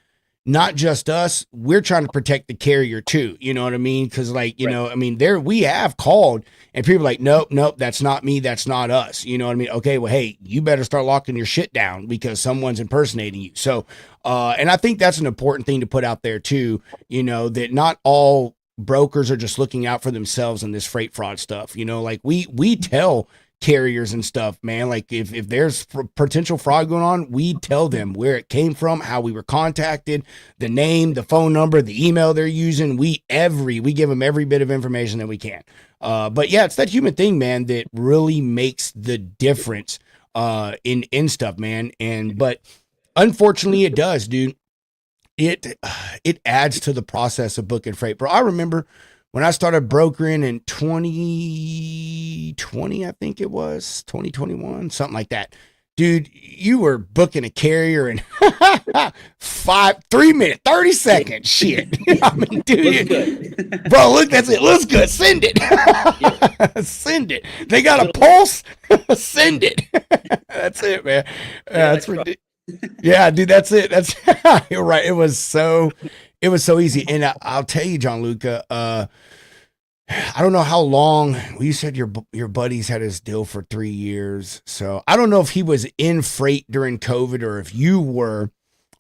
not just us, we're trying to protect the carrier too. You know what I mean? Because like, you know, I mean, we have called and people are like, nope, that's not me. That's not us. You know what I mean? Okay, well, hey, you better start locking your shit down because someone's impersonating you. So, and I think that's an important thing to put out there too, you know, that not all brokers are just looking out for themselves in this freight fraud stuff. You know, like we tell carriers and stuff, man, like if there's potential fraud going on, we tell them where it came from, how we were contacted, the name, the phone number, the email they're using. We give them every bit of information that we can. But yeah, it's that human thing, man, that really makes the difference in stuff, man. But unfortunately it does, dude. It adds to the process of booking freight, bro. I remember when I started brokering in 2020, I think it was 2021, something like that. Dude, you were booking a carrier in 3 minutes, 30 seconds. Shit. I mean, dude, bro, look, that's it. Looks good. Send it. Send it. They got a pulse. Send it. That's it, man. That's ridiculous. Yeah, dude, that's it. That's you're right. It was so easy. And I'll tell you, Gianluca, I don't know how long. Well, you said your buddies had his deal for 3 years. So I don't know if he was in freight during COVID or if you were,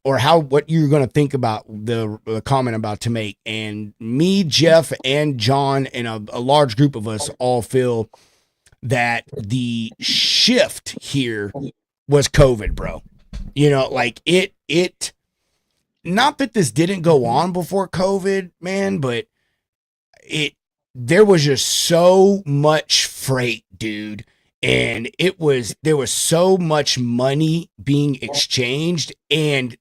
or what you're going to think about the comment I'm about to make. And me, Jeff, and John, and a large group of us all feel that the shift here was COVID, bro. You know, like it, not that this didn't go on before COVID, man, but there was just so much freight, dude. And there was so much money being exchanged, and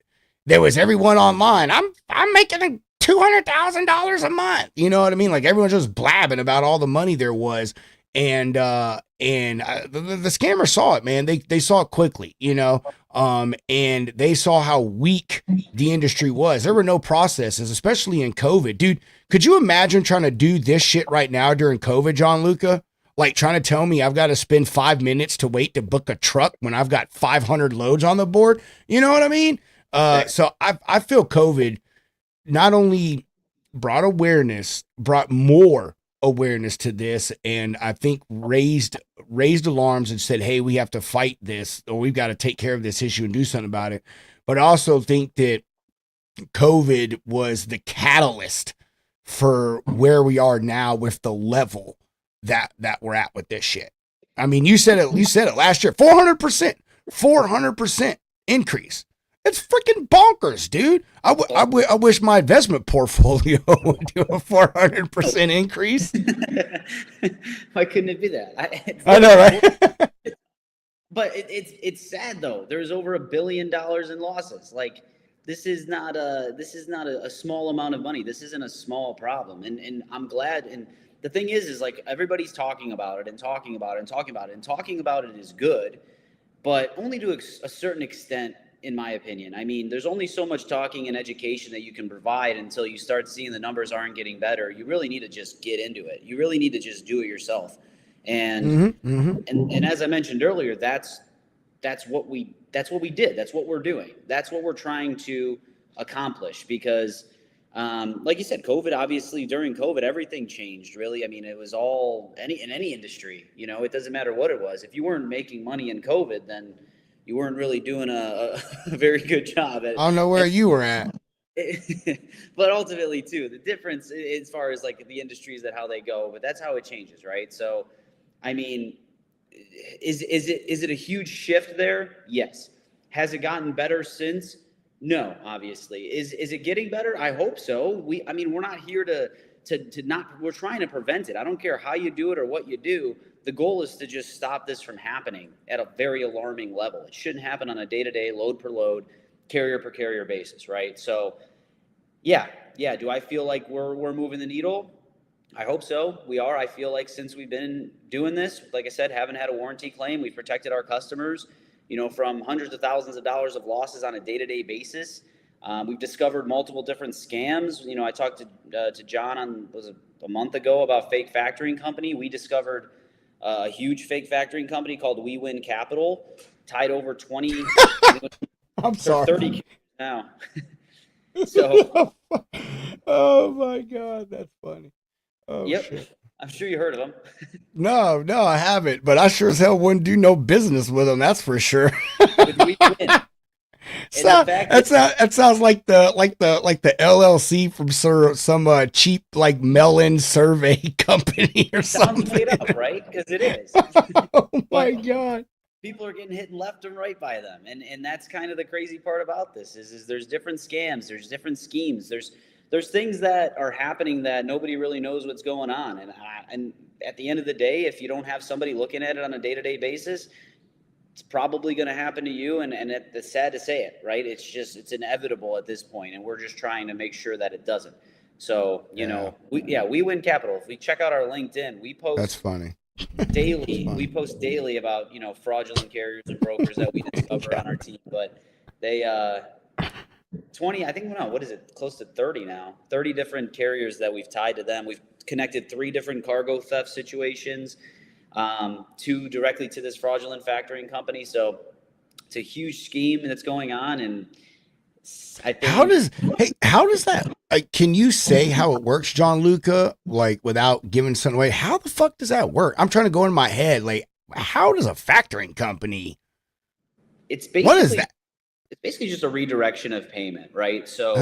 there was everyone online. I'm making $200,000 a month. You know what I mean? Like everyone's just blabbing about all the money there was. And the scammers saw it, man. They saw it quickly, you know, and they saw how weak the industry was. There were no processes, especially in COVID, dude. Could you imagine trying to do this shit right now during COVID, Gianluca? Like trying to tell me I've got to spend 5 minutes to wait to book a truck when I've got 500 loads on the board. You know what I mean? So I feel COVID not only brought more awareness to this, and I think raised alarms and said, hey, we have to fight this, or we've got to take care of this issue and do something about it. But I also think that COVID was the catalyst for where we are now with the level that we're at with this shit. I mean, you said it last year, 400% increase. It's freaking bonkers, dude. I wish my investment portfolio would do a 400% increase. Why couldn't it be that? I know, right? But it's sad though. There's over $1 billion in losses. Like this is not a small amount of money. This isn't a small problem. And I'm glad. And the thing is like everybody's talking about it and talking about it and talking about it and talking about it is good, but only to a certain extent. In my opinion, I mean, there's only so much talking and education that you can provide until you start seeing the numbers aren't getting better. You really need to just get into it. You really need to just do it yourself. And and as I mentioned earlier, that's what we did. That's what we're doing. That's what we're trying to accomplish because, like you said, COVID, obviously during COVID, everything changed really. I mean, it was all in any industry, you know, it doesn't matter what it was. If you weren't making money in COVID, then you weren't really doing a very good job at it. I don't know where you were at. But ultimately, too, the difference as far as like the industries that how they go, but that's how it changes, right? So, I mean, is it a huge shift there? Yes. Has it gotten better since? No, obviously. Is it getting better? I hope so. We're not here to not. We're trying to prevent it. I don't care how you do it or what you do. the goal is to just stop this from happening at a very alarming level. It shouldn't happen on a day-to-day, load per load, carrier per carrier basis, right? So yeah. Do I feel like we're moving the needle? I hope so. We are. I feel like since we've been doing this, like I said, haven't had a warranty claim. We've protected our customers, from hundreds of thousands of dollars of losses on a day-to-day basis. We've discovered multiple different scams. I talked to John a month ago about fake factoring company. We discovered a huge fake factoring company called We Win Capital, tied over 20. I'm sorry. 30 now. So. Oh my God, that's funny. Oh, yep. shit. I'm sure you heard of them. No, I haven't, but I sure as hell wouldn't do no business with them. That's for sure. We win. That sounds like the LLC from some cheap like melon survey company or something. Sounds made up, right? Because it is. Oh my God. People are getting hit left and right by them, and that's kind of the crazy part about this is there's different scams, there's different schemes, there's things that are happening that nobody really knows what's going on, and at the end of the day, if you don't have somebody looking at it on a day-to-day basis, it's probably going to happen to you, and it's sad to say it, right? It's inevitable at this point, and we're just trying to make sure that it doesn't. So we win capital. If we check out our LinkedIn, we post. That's funny. Daily. We post daily about fraudulent carriers and brokers that we discover on our team, but they 20, I think, no, what is it, close to 30 now, 30 different carriers that we've tied to them. We've connected 3 different cargo theft situations, 2 directly to this fraudulent factoring company. So it's a huge scheme that's going on, and I think how does that, can you say how it works, Gianluca, like without giving something away? How the fuck does that work? I'm trying to go in my head, like, how does a factoring company, what is that? It's basically just a redirection of payment, right? So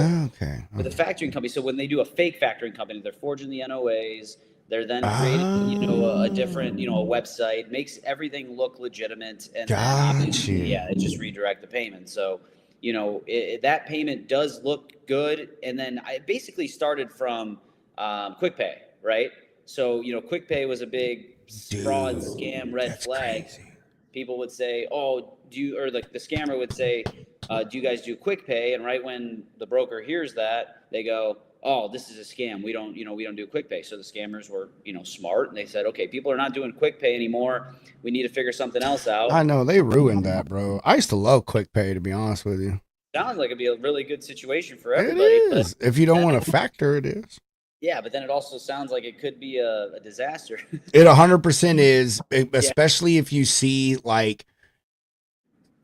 with a factoring company, so when they do a fake factoring company, they're forging the NOAs, they're then creating, a different, a website, makes everything look legitimate, and it just redirect the payment. So that payment does look good. And then I basically started from QuickPay, right? So, QuickPay was a big fraud scam, red flag. Crazy. People would say, oh, the scammer would say, do you guys do QuickPay? And right when the broker hears that, they go, oh, this is a scam. We don't do QuickPay. So the scammers were, smart, and they said, okay, people are not doing QuickPay anymore. We need to figure something else out. I know, they ruined that, bro. I used to love QuickPay, to be honest with you. Sounds like it'd be a really good situation for everybody. It is. If you don't want to factor, it is. Yeah, but then it also sounds like it could be a disaster. It 100% is, especially if you see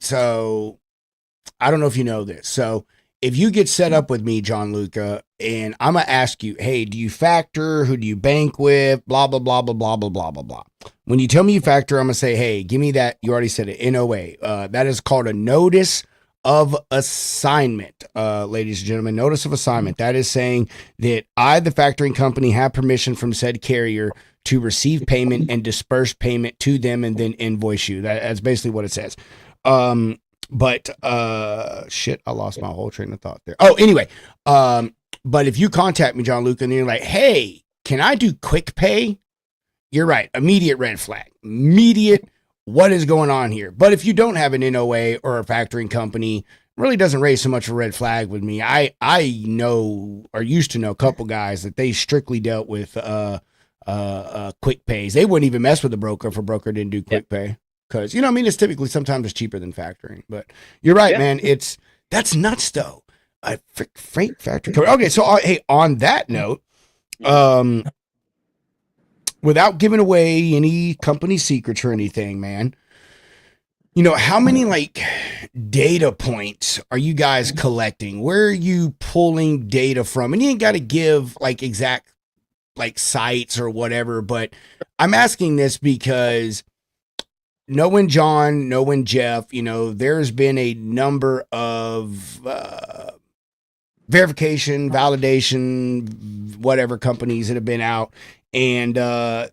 so I don't know if you know this. So if you get set up with me, Gianluca, and I'm going to ask you, hey, do you factor? Who do you bank with? Blah, blah, blah, blah, blah, blah, blah, blah, blah. When you tell me you factor, I'm going to say, hey, give me that. You already said it, NOA. That is called a notice of assignment, ladies and gentlemen, notice of assignment. That is saying that I, the factoring company, have permission from said carrier to receive payment and disperse payment to them and then invoice you. That's basically what it says. But shit, I lost my whole train of thought there. Oh, anyway, but if you contact me, Gianluca, and you're like, hey, can I do quick pay? You're right. Immediate red flag. Immediate. What is going on here? But if you don't have an NOA or a factoring company, really doesn't raise so much of a red flag with me. I know, or used to know, a couple guys that they strictly dealt with quick pays. They wouldn't even mess with the broker if a broker didn't do quick pay. Because, it's typically sometimes it's cheaper than factoring. But you're right, man. That's nuts, though. A freight factory. Okay, so hey, on that note, without giving away any company secrets or anything, man, how many data points are you guys collecting? Where are you pulling data from? And you ain't got to give exact sites or whatever, but I'm asking this because knowing John, knowing Jeff, there's been a number of verification, validation, whatever companies that have been out, and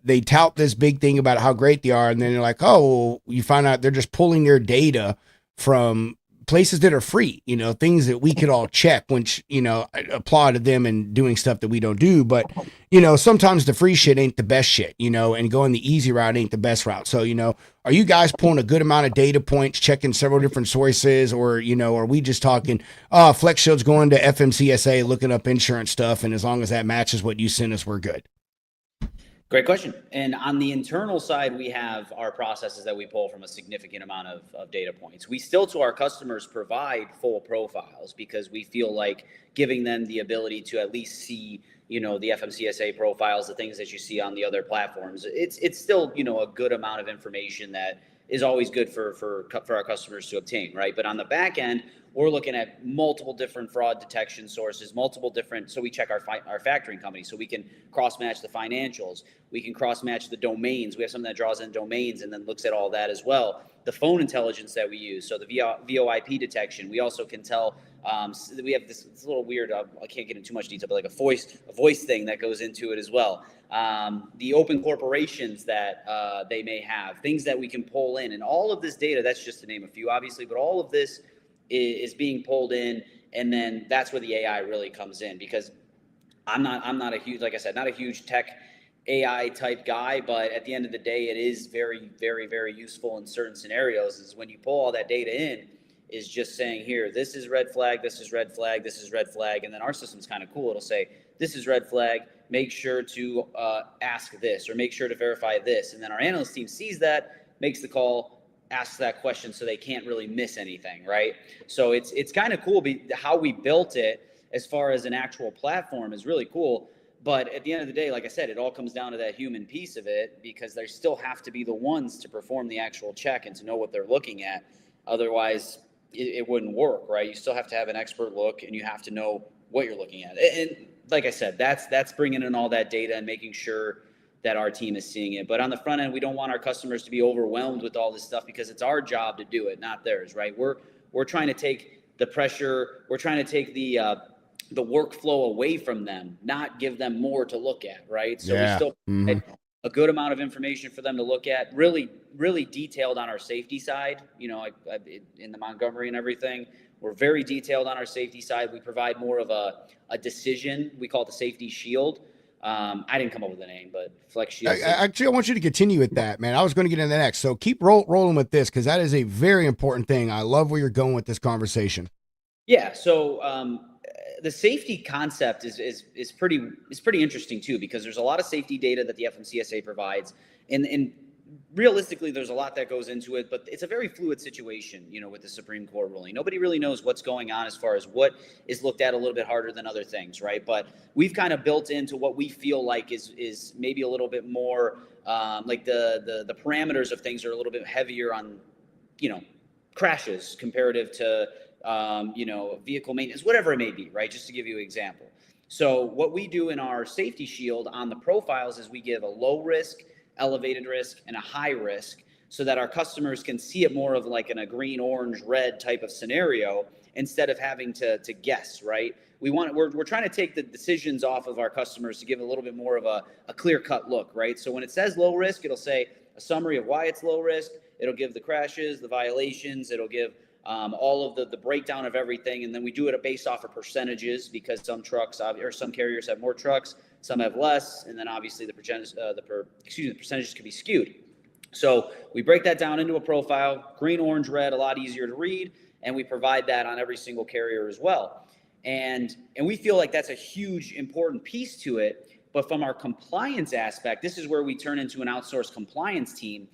they tout this big thing about how great they are, and then they're like, oh, you find out they're just pulling their data from places that are free, things that we could all check, which, I applaud to them and doing stuff that we don't do. But, sometimes the free shit ain't the best shit, and going the easy route ain't the best route. So, are you guys pulling a good amount of data points, checking several different sources, or, are we just talking, FlexShield's going to FMCSA, looking up insurance stuff, and as long as that matches what you send us, we're good? Great question. And on the internal side, we have our processes that we pull from a significant amount of data points. We still, to our customers, provide full profiles because we feel like giving them the ability to at least see, the FMCSA profiles, the things that you see on the other platforms. It's still, a good amount of information that is always good for our customers to obtain, right? But on the back end, we're looking at multiple different fraud detection sources, so we check our factoring company, so we can cross-match the financials. We can cross-match the domains. We have something that draws in domains and then looks at all that as well. The phone intelligence that we use, so the VoIP detection. We also can tell, we have this little weird, I can't get into too much detail, but like a voice thing that goes into it as well. The open corporations that they may have, things that we can pull in. And all of this data, that's just to name a few, obviously, but all of this is being pulled in, and then that's where the AI really comes in, because I'm not a huge, like I said, not a huge tech AI type guy, but at the end of the day, it is very, very, very useful in certain scenarios. Is when you pull all that data in, is just saying, here, this is red flag, this is red flag, this is red flag, and then our system's kind of cool. It'll say, this is red flag, make sure to ask this, or make sure to verify this, and then our analyst team sees that, makes the call, asks that question, so they can't really miss anything, right? So it's kind of cool. How we built it as far as an actual platform is really cool. But at the end of the day, like I said, it all comes down to that human piece of it, because they still have to be the ones to perform the actual check and to know what they're looking at. Otherwise, it wouldn't work, right? You still have to have an expert look, and you have to know what you're looking at. And like I said, that's bringing in all that data and making sure that our team is seeing it. But on the front end, we don't want our customers to be overwhelmed with all this stuff, because it's our job to do it, not theirs, right? We're trying to take the pressure, we're trying to take the workflow away from them, not give them more to look at, right? So we still provide a good amount of information for them to look at, really, really detailed on our safety side, in the Montgomery and everything. We're very detailed on our safety side. We provide more of a decision. We call it the safety shield. I didn't come up with the name, but FlexShield. Actually, I want you to continue with that, man. I was going to get into the next. So keep rolling with this, because that is a very important thing. I love where you're going with this conversation. Yeah. So the safety concept is pretty interesting too, because there's a lot of safety data that the FMCSA provides, and realistically, there's a lot that goes into it, but it's a very fluid situation, with the Supreme Court ruling. Nobody really knows what's going on as far as what is looked at a little bit harder than other things, right? But we've kind of built into what we feel like is maybe a little bit more like the parameters of things are a little bit heavier on, crashes comparative to, vehicle maintenance, whatever it may be, right? Just to give you an example. So what we do in our safety shield on the profiles is we give a low risk, elevated risk, and a high risk, so that our customers can see it more of like in a green, orange, red type of scenario, instead of having to guess, right? We're trying to take the decisions off of our customers to give a little bit more of a clear-cut look, right? So when it says low risk, it'll say a summary of why it's low risk. It'll give the crashes, the violations. It'll give all of the breakdown of everything, and then we do it based off of percentages, because some carriers have more trucks, some have less, and then obviously the percentages can be skewed. So we break that down into a profile, green, orange, red, a lot easier to read, and we provide that on every single carrier as well. And we feel like that's a huge, important piece to it. But from our compliance aspect, this is where we turn into an outsourced compliance team.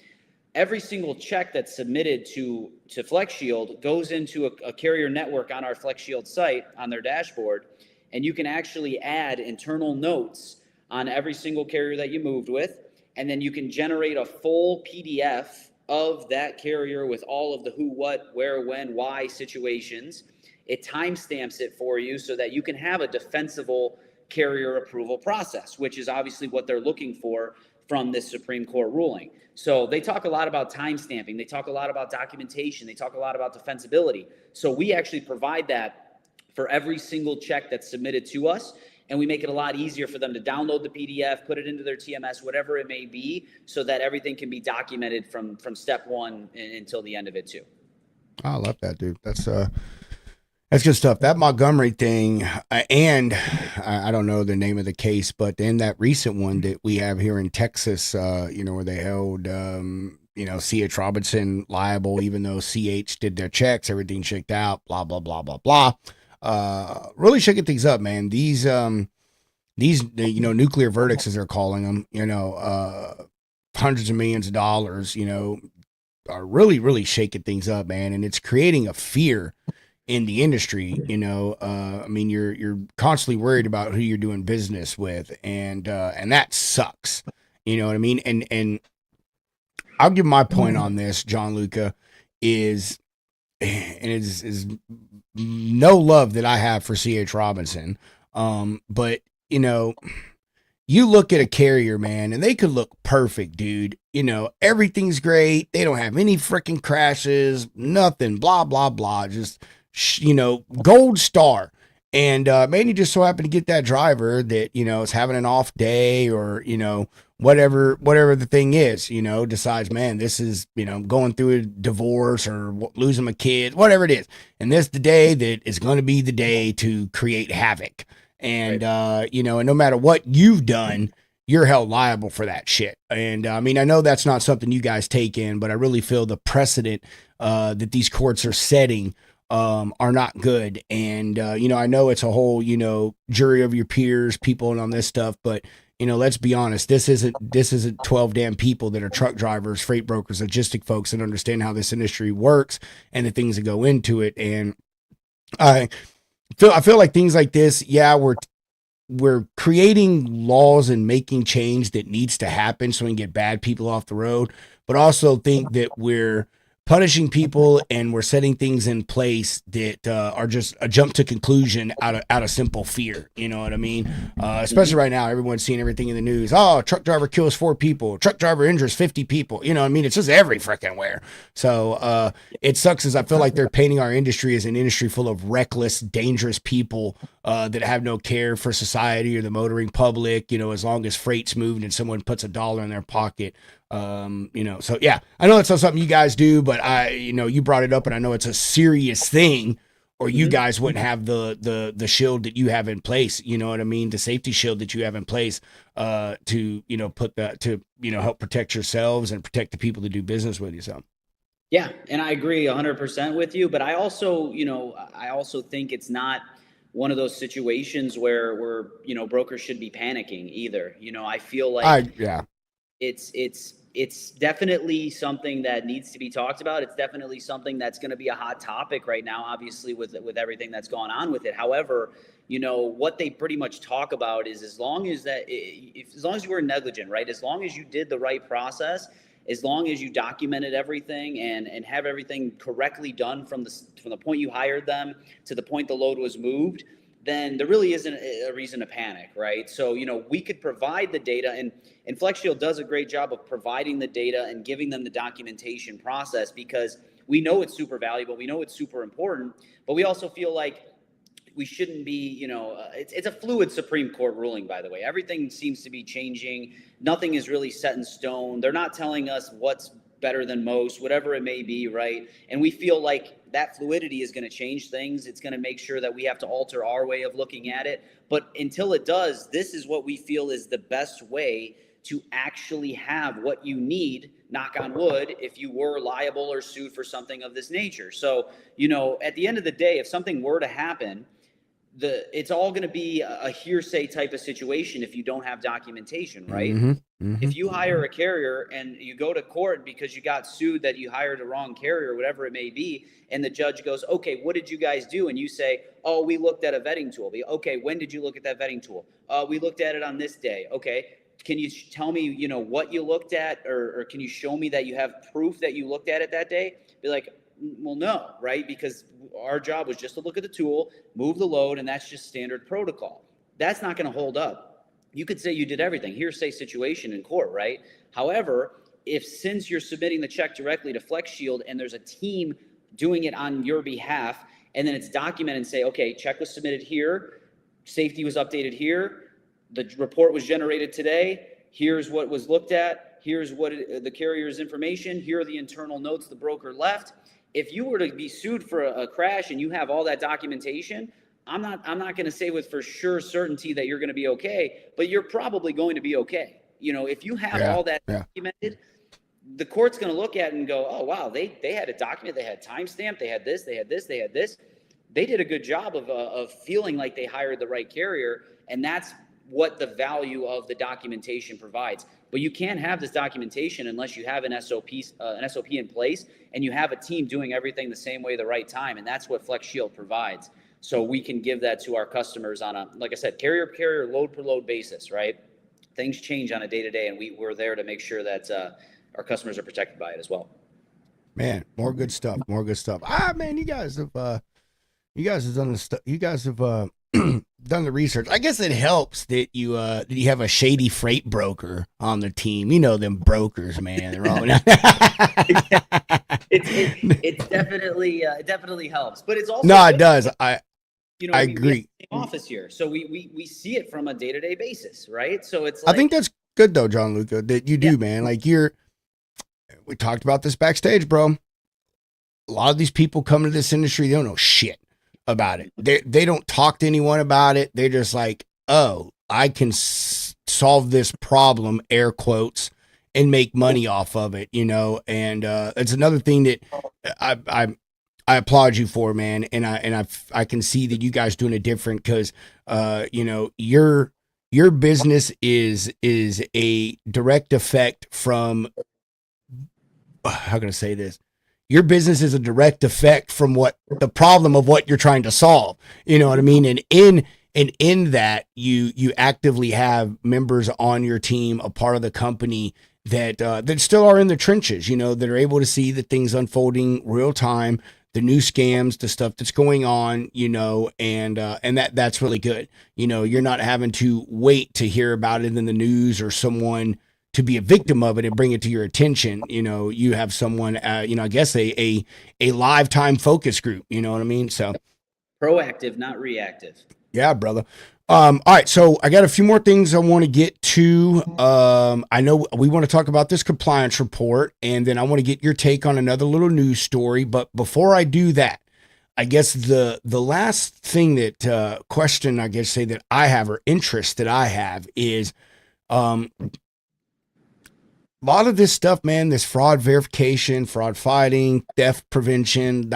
Every single check that's submitted to FlexShield goes into a carrier network on our FlexShield site on their dashboard, and you can actually add internal notes on every single carrier that you moved with, and then you can generate a full PDF of that carrier with all of the who, what, where, when, why situations. It timestamps it for you so that you can have a defensible carrier approval process, which is obviously what they're looking for from this Supreme Court ruling. So they talk a lot about timestamping. They talk a lot about documentation. They talk a lot about defensibility. So we actually provide that for every single check that's submitted to us, and we make it a lot easier for them to download the PDF, put it into their TMS, whatever it may be, so that everything can be documented from step one until the end of it too. I love that, dude. That's good stuff. That Montgomery thing, and I don't know the name of the case, but in that recent one that we have here in Texas, where they held, C.H. Robinson liable, even though C.H. did their checks, everything checked out, blah, blah, blah, blah, blah. Really shaking things up, man. These nuclear verdicts, as they're calling them, hundreds of millions of dollars, are really, really shaking things up, man. And it's creating a fear in the industry. You're constantly worried about who you're doing business with, and that sucks. You know what I mean? And I'll give my point on this, Gianluca, is no love that I have for C.H. Robinson. But you look at a carrier, man, and they could look perfect, dude. Everything's great. They don't have any freaking crashes, nothing, blah, blah, blah. Just, gold star. And, man, you just so happen to get that driver that, is having an off day or, whatever the thing is, decides, man, this is, going through a divorce or losing a kid, whatever it is. And this the day that is going to be the day to create havoc. And, and no matter what you've done, you're held liable for that shit. And, I know that's not something you guys take in, but I really feel the precedent that these courts are setting are not good. And, I know it's a whole, jury of your peers, people and on this stuff, but, let's be honest, this isn't 12 damn people that are truck drivers, freight brokers, logistic folks that understand how this industry works and the things that go into it. And I feel like things like this, yeah, we're creating laws and making change that needs to happen so we can get bad people off the road, but also think that we're punishing people and we're setting things in place that are just a jump to conclusion out of simple fear. You know what I mean? Especially right now, everyone's seeing everything in the news. Oh, truck driver kills 4 people. Truck driver injures 50 people. You know what I mean? It's just every freaking where. So it sucks as I feel like they're painting our industry as an industry full of reckless, dangerous people that have no care for society or the motoring public, as long as freight's moved and someone puts $1 in their pocket. So yeah, I know it's not something you guys do, but you brought it up and I know it's a serious thing or you guys wouldn't have the shield that you have in place. You know what I mean? The safety shield that you have in place, to, put that to, help protect yourselves and protect the people that do business with you. So. Yeah. And I agree 100% with you, but I also think it's not one of those situations where brokers should be panicking either. I feel like it's definitely something that needs to be talked about. It's definitely something that's going to be a hot topic right now, obviously with everything that's gone on with it. However, what they pretty much talk about is as long as you were negligent, right? As long as you did the right process, as long as you documented everything and have everything correctly done from the point you hired them to the point the load was moved, then there really isn't a reason to panic, right? So, we could provide the data, and FlexShield does a great job of providing the data and giving them the documentation process because we know it's super valuable. We know it's super important, but we also feel like we shouldn't be, it's a fluid Supreme Court ruling, by the way. Everything seems to be changing. Nothing is really set in stone. They're not telling us what's better than most, whatever it may be, right? And we feel like that fluidity is going to change things. It's going to make sure that we have to alter our way of looking at it. But until it does, this is what we feel is the best way to actually have what you need, knock on wood, if you were liable or sued for something of this nature. So, at the end of the day, if something were to happen, it's all going to be a hearsay type of situation if you don't have documentation, right? If you hire a carrier and you go to court because you got sued that you hired a wrong carrier, whatever it may be, and the judge goes, okay, what did you guys do? And you say, oh, we looked at a vetting tool. Okay, when did you look at that vetting tool? We looked at it on this day. Okay, can you tell me, what you looked at, or can you show me that you have proof that you looked at it that day? Be like, well, no, right? Because our job was just to look at the tool, move the load, and that's just standard protocol. That's not going to hold up. You could say you did everything, hearsay situation in court, right? However, since you're submitting the check directly to FlexShield and there's a team doing it on your behalf, and then it's documented and say, okay, check was submitted here, safety was updated here, the report was generated today, here's what was looked at, here's what the carrier's information, here are the internal notes the broker left. if you were to be sued for a crash and you have all that documentation, I'm not going to say with for sure certainty that you're going to be okay, but you're probably going to be okay. If you have all that documented, the court's going to look at it and go, oh, wow, they had a document, they had timestamp, they had this, they had this, they had this. They did a good job of feeling like they hired the right carrier, and that's what the value of the documentation provides. But you can't have this documentation unless you have an SOP in place and you have a team doing everything the same way, the right time, and that's what FlexShield provides. So we can give that to our customers on a, like I said, carrier load per load basis, right? Things change on a day-to-day, and we're there to make sure that our customers are protected by it as well. Man, more good stuff. Man, you guys have done the stuff. You guys have done the research. I guess it helps that you have a shady freight broker on the team. You know them brokers, man. They're all it definitely helps, but it's also no, it does. I agree. Office here, so we see it from a day-to-day basis, right? So it's I think that's good though, Gianluca, that you do, man. Like we talked about this backstage, bro. A lot of these people come into this industry, they don't know shit about it. They don't talk to anyone about it. They're just like, oh, I can solve this problem, air quotes, and make money off of it, And it's another thing that I applaud you for, man. And I can see that you guys doing it different because, your business is a direct effect from, how can I say this? Your business is a direct effect from what the problem of what you're trying to solve. You know what I mean? And in that you actively have members on your team, a part of the company that still are in the trenches, that are able to see the things unfolding real time, the new scams, the stuff that's going on, and that's really good. You're not having to wait to hear about it in the news or someone to be a victim of it and bring it to your attention. You have someone, I guess a live time focus group, you know what I mean? So proactive, not reactive. Yeah, brother. All right. So I got a few more things I want to get to. I know we want to talk about this compliance report, and then I want to get your take on another little news story. But before I do that, I guess the last thing that question, I guess, say that I have or interest that I have is a lot of this stuff, man, this fraud verification, fraud fighting, theft prevention,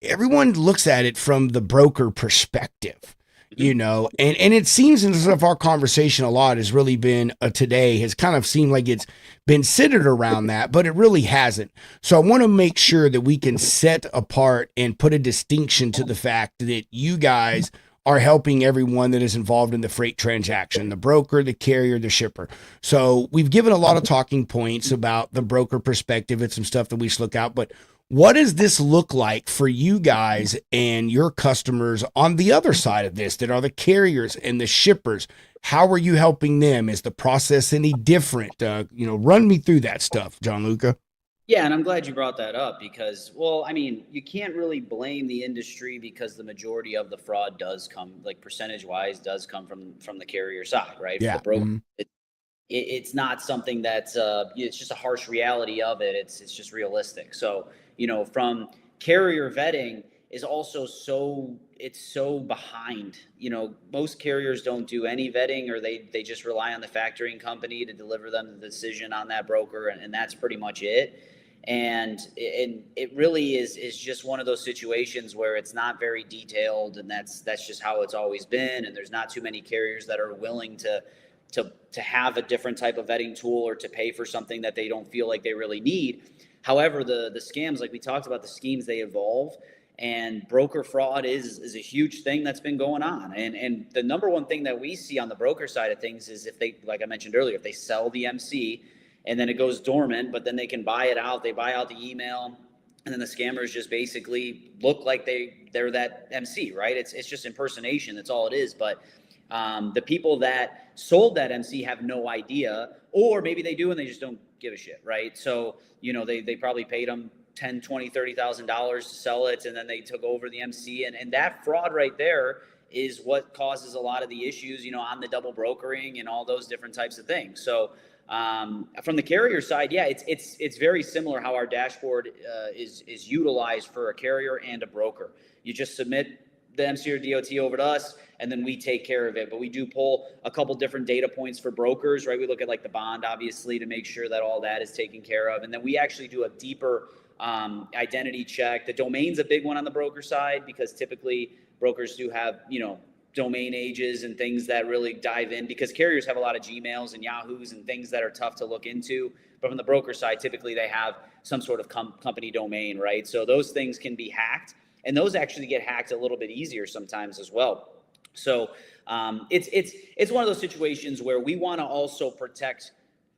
everyone looks at it from the broker perspective, and it seems as if our conversation a lot has really been today has kind of seemed like it's been centered around that, but it really hasn't. So I want to make sure that we can set apart and put a distinction to the fact that you guys are helping everyone that is involved in the freight transaction, the broker, the carrier, the shipper. So we've given a lot of talking points about the broker perspective and some stuff that we should look out, but what does this look like for you guys and your customers on the other side of this that are the carriers and the shippers? How are you helping them? Is the process any different? Run me through that stuff, Gianluca. Yeah, and I'm glad you brought that up because, you can't really blame the industry because the majority of the fraud does come, like percentage-wise, does come from the carrier side, right? Yeah. The broker, it's not something that's it's just a harsh reality of it. It's just realistic. So, from carrier vetting is also so behind. Most carriers don't do any vetting, or they just rely on the factoring company to deliver them the decision on that broker, and that's pretty much it. And it really is just one of those situations where it's not very detailed, and that's just how it's always been. And there's not too many carriers that are willing to have a different type of vetting tool or to pay for something that they don't feel like they really need. However, the scams, like we talked about, the schemes, they evolve, and broker fraud is a huge thing that's been going on. And the number one thing that we see on the broker side of things is if they, like I mentioned earlier, if they sell the MC and then it goes dormant, but then they can buy it out, they buy out the email, and then the scammers just basically look like they're that MC, right? It's just impersonation. That's all it is. But the people that sold that MC have no idea, or maybe they do and they just don't give a shit, right? So, they probably paid them $10,000, $20,000, $30,000 to sell it, and then they took over the MC, and that fraud right there is what causes a lot of the issues, on the double brokering and all those different types of things. So From the carrier side, yeah, it's very similar how our dashboard is utilized for a carrier and a broker. You just submit the MC or DOT over to us, and then we take care of it. But we do pull a couple different data points for brokers, right? We look at like the bond, obviously, to make sure that all that is taken care of. And then we actually do a deeper identity check. The domain's a big one on the broker side because typically brokers do have, domain ages and things that really dive in, because carriers have a lot of Gmails and Yahoos and things that are tough to look into. But from the broker side, typically they have some sort of company domain, right? So those things can be hacked, and those actually get hacked a little bit easier sometimes as well. So it's one of those situations where we want to also protect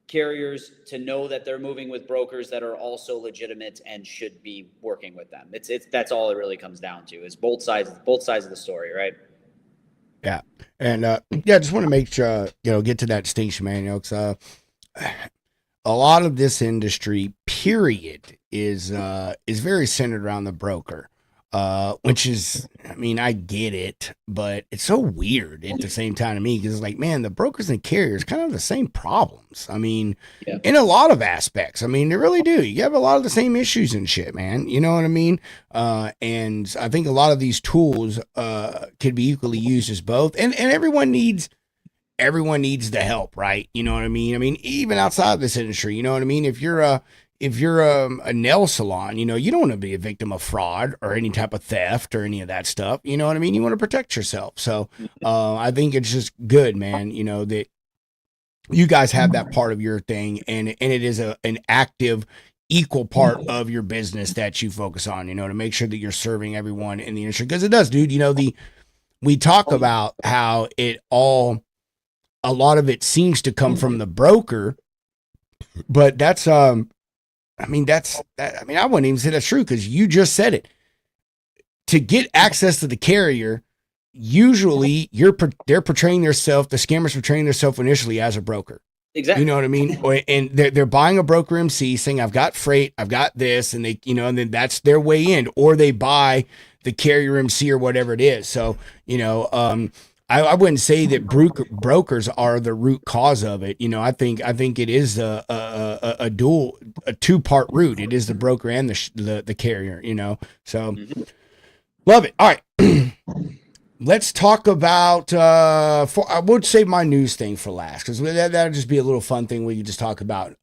carriers to know that they're moving with brokers that are also legitimate and should be working with them. That's all it really comes down to, is both sides of the story, right? Yeah. And just want to make sure, get to that distinction, man, because a lot of this industry, period, is very centered around the broker, which is, I get it, but it's so weird at the same time to me, because it's like, man, the brokers and carriers kind of have the same problems. Yeah. In a lot of aspects, they really do. You have a lot of the same issues and shit, man. You know what I mean? And I think a lot of these tools could be equally used as both, and everyone needs the help, right? You know what I mean? Even outside of this industry, you know what I mean? If you're a nail salon, you don't want to be a victim of fraud or any type of theft or any of that stuff. You know what I mean? You want to protect yourself. So I think it's just good, man, that you guys have that part of your thing, and it is an active, equal part of your business that you focus on, to make sure that you're serving everyone in the industry. Because it does, dude. We talk about how a lot of it seems to come from the broker, but that's I wouldn't even say that's true, because you just said it. To get access to the carrier, usually they're portraying themselves, the scammers portraying themselves initially as a broker. Exactly. You know what I mean? And they're buying a broker MC, saying, I've got freight, I've got this, and they, and then that's their way in, or they buy the carrier MC or whatever it is. So, I wouldn't say that brokers are the root cause of it. I think it is a two-part root. It is the broker and the carrier. So love it. All right, let's talk about. I would save my news thing for last, because that'll just be a little fun thing where you just talk about.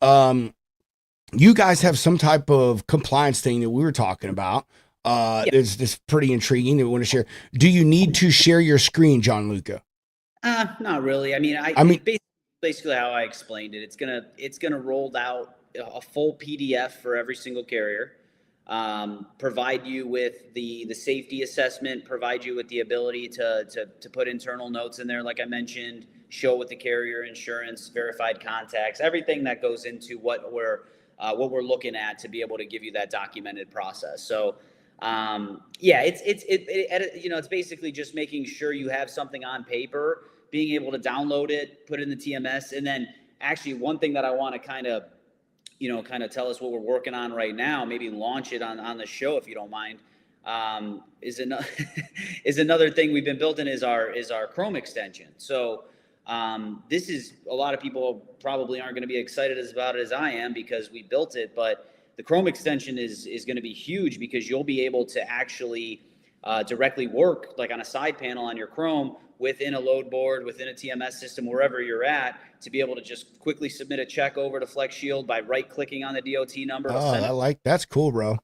You guys have some type of compliance thing that we were talking about. It's just pretty intriguing that we want to share. Do you need to share your screen, Gianluca? Not really. Basically how I explained it, it's gonna roll out a full PDF for every single carrier, provide you with the safety assessment, provide you with the ability to put internal notes in there, like I mentioned, show with the carrier insurance, verified contacts, everything that goes into what we're looking at to be able to give you that documented process. So it's basically just making sure you have something on paper, being able to download it, put it in the TMS. And then actually one thing that I want to kind of tell us what we're working on right now, maybe launch it on the show, if you don't mind, is another thing we've been building is our Chrome extension. So this is, a lot of people probably aren't going to be excited about it as I am, because we built it, but the Chrome extension is going to be huge, because you'll be able to actually directly work like on a side panel on your Chrome within a load board, within a TMS system, wherever you're at, to be able to just quickly submit a check over to FlexShield by right-clicking on the DOT number. That's cool, bro.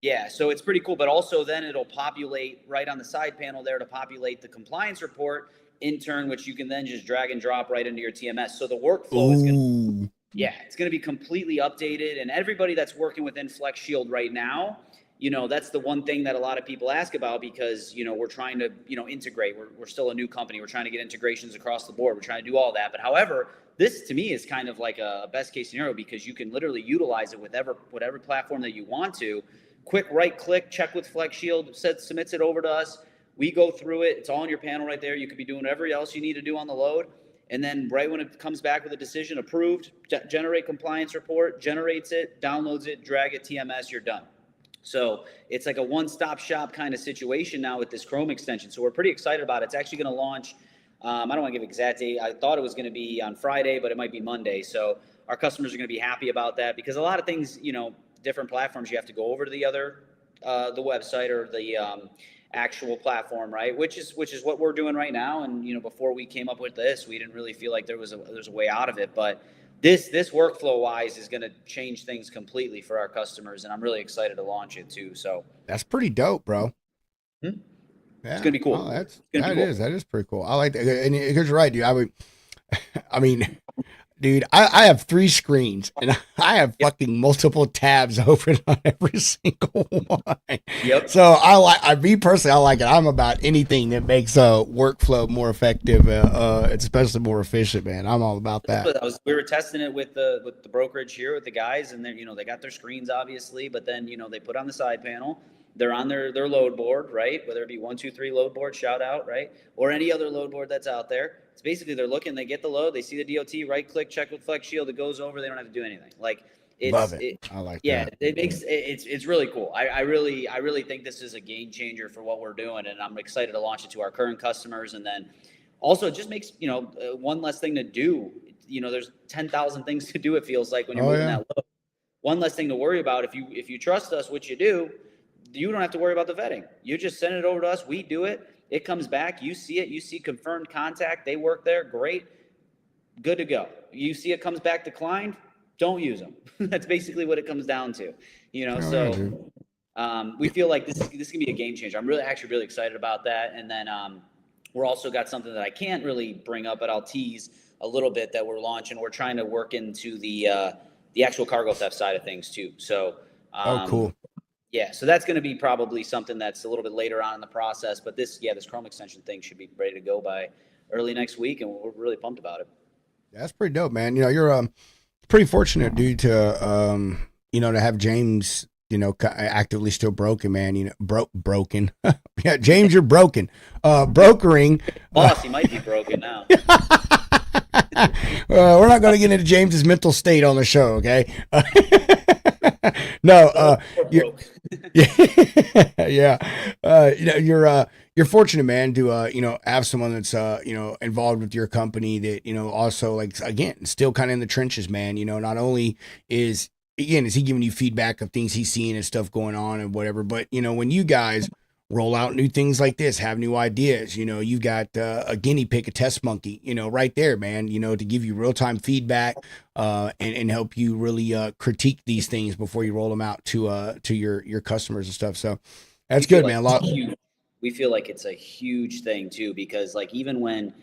Yeah, so it's pretty cool. But also then it'll populate right on the side panel there to populate the compliance report in turn, which you can then just drag and drop right into your TMS. So the workflow is going to... Yeah, it's going to be completely updated. And everybody that's working within FlexShield right now, that's the one thing that a lot of people ask about, because, we're trying to, integrate. We're still a new company. We're trying to get integrations across the board. We're trying to do all that. But however, this to me is kind of like a best case scenario, because you can literally utilize it with whatever platform that you want to. Quick right click, check with FlexShield, submits it over to us. We go through it. It's all on your panel right there. You could be doing whatever else you need to do on the load. And then right when it comes back with a decision approved, generate compliance report, generates it, downloads it, drag it, TMS, you're done. So it's like a one-stop shop kind of situation now with this Chrome extension. So we're pretty excited about it. It's actually going to launch. I don't want to give exact date. I thought it was going to be on Friday, but it might be Monday. So our customers are going to be happy about that, because a lot of things, different platforms, you have to go over to the other, the website or the actual platform, right? Which is what we're doing right now. And, before we came up with this, we didn't really feel like there's a way out of it. But this workflow wise is going to change things completely for our customers. And I'm really excited to launch it too. So that's pretty dope, bro. Yeah. It's gonna be cool. Oh, that is pretty cool. I like that. And you're right, dude. I mean, dude, I have 3 screens and I have fucking multiple tabs open on every single one. Yep. So me personally, I like it. I'm about anything that makes a workflow more effective, especially more efficient, man. I'm all about that. We were testing it with the brokerage here with the guys, and then, they got their screens obviously, but then, they put on the side panel. They're on their load board, right? Whether it be 123 load board, shout out, right? Or any other load board that's out there. It's basically they're looking, they get the load, they see the DOT, right click, check with FlexShield, it goes over, they don't have to do anything. Like Love it. I like that. Yeah, it's really cool. I really think this is a game changer for what we're doing, and I'm excited to launch it to our current customers. And then also it just makes, one less thing to do. There's 10,000 things to do, it feels like, when you're moving that load. One less thing to worry about. If you trust us, which you do, you don't have to worry about the vetting. You just send it over to us. We do it. It comes back. You see it. You see confirmed contact. They work there. Great. Good to go. You see it comes back declined. Don't use them. That's basically what it comes down to. We feel like this can be a game changer. I'm actually really excited about that. And then we're also got something that I can't really bring up, but I'll tease a little bit that we're launching. We're trying to work into the actual cargo theft side of things too. So cool. Yeah, so that's going to be probably something that's a little bit later on in the process. But this Chrome extension thing should be ready to go by early next week, and we're really pumped about it. That's pretty dope, man. You're pretty fortunate, dude, to to have James, actively still broken, man. Broken. Yeah, James, you're broken. Brokering. Boss, he might be broken now. We're not going to get into James's mental state on the show, okay? No, yeah. You're fortunate, man, to have someone that's involved with your company that also, like, again, still kind of in the trenches, man. Not only is he giving you feedback of things he's seeing and stuff going on and whatever, but when you guys roll out new things like this, have new ideas, you've got a guinea pig, a test monkey, right there, man, to give you real-time feedback and help you really critique these things before you roll them out to your customers and stuff. So that's good, man. We feel like it's a huge thing too, because like even when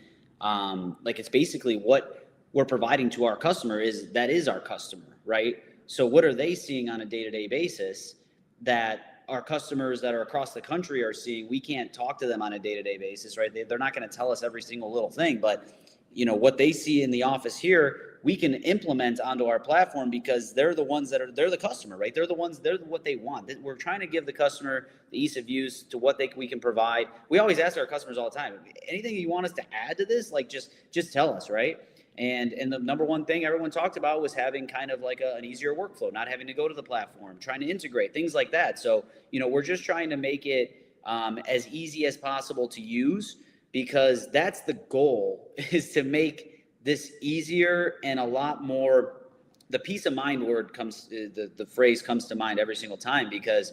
it's basically what we're providing to our customer is our customer, right? So what are they seeing on a day-to-day basis that our customers that are across the country are seeing? We can't talk to them on a day-to-day basis, right? They're not going to tell us every single little thing, but what they see in the office here, we can implement onto our platform, because they're the ones they're the customer, right? They're what they want. We're trying to give the customer the ease of use to what we can provide. We always ask our customers all the time, anything you want us to add to this, like just tell us, right? And the number one thing everyone talked about was having kind of like an easier workflow, not having to go to the platform, trying to integrate, things like that. So, we're just trying to make it as easy as possible to use, because that's the goal, is to make this easier and a lot more. The peace of mind word comes, the phrase comes to mind every single time, because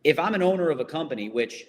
if I'm an owner of a company, which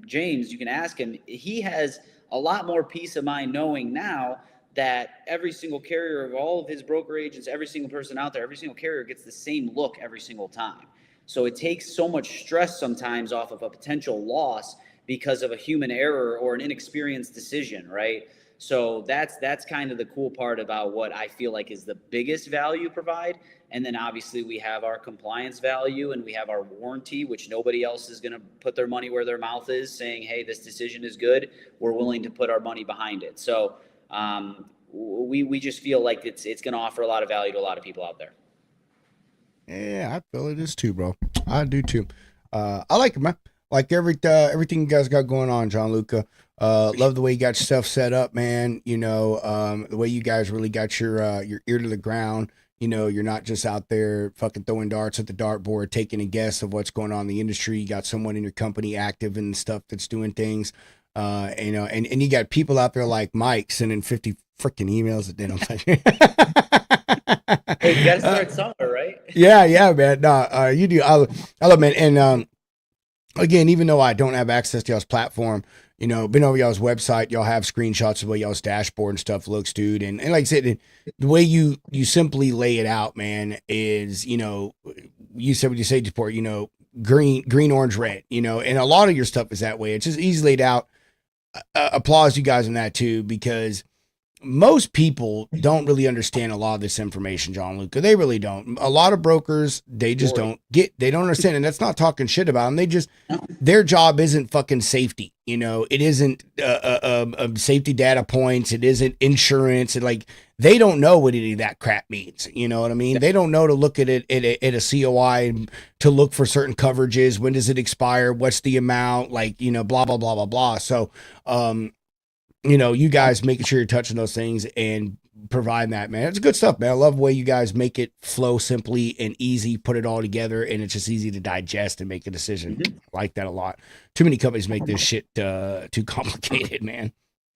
James, you can ask him, he has a lot more peace of mind knowing now that every single carrier of all of his broker agents, every single person out there, every single carrier gets the same look every single time. So it takes so much stress sometimes off of a potential loss because of a human error or an inexperienced decision, right? So that's kind of the cool part about what I feel like is the biggest value provide. And then obviously we have our compliance value, and we have our warranty, which nobody else is going to put their money where their mouth is, saying, hey, this decision is good. We're willing to put our money behind it. So we just feel like it's going to offer a lot of value to a lot of people out there. Yeah, I feel it is too, bro. I do too. I like it, man. Like everything you guys got going on, Gianluca. Love the way you got your stuff set up, man. The way you guys really got your ear to the ground. You're not just out there fucking throwing darts at the dartboard, taking a guess of what's going on in the industry. You got someone in your company active in stuff that's doing things. And you got people out there like Mike sending 50 freaking emails a day. I'm like, Hey, you got to start somewhere, right? Yeah, man. No, you do. I love, man. And again, even though I don't have access to y'all's platform, been over y'all's website, y'all have screenshots of what y'all's dashboard and stuff looks, dude. And like I said, the way you simply lay it out, man, is, you said what you say, support, green, orange, red, and a lot of your stuff is that way. It's just easy laid out. Applause you guys on that too, because most people don't really understand a lot of this information, Gianluca. They really don't. A lot of brokers, they just don't understand. And that's not talking shit about them. Their job isn't fucking safety. It isn't safety data points. It isn't insurance. They don't know what any of that crap means. You know what I mean? They don't know to look at it at a COI to look for certain coverages. When does it expire? What's the amount? Blah, blah, blah, blah, blah. So, you guys making sure you're touching those things and providing that, man. It's good stuff, man. I love the way you guys make it flow simply and easy, put it all together, and it's just easy to digest and make a decision. Mm-hmm. I like that a lot. Too many companies make this shit too complicated, man.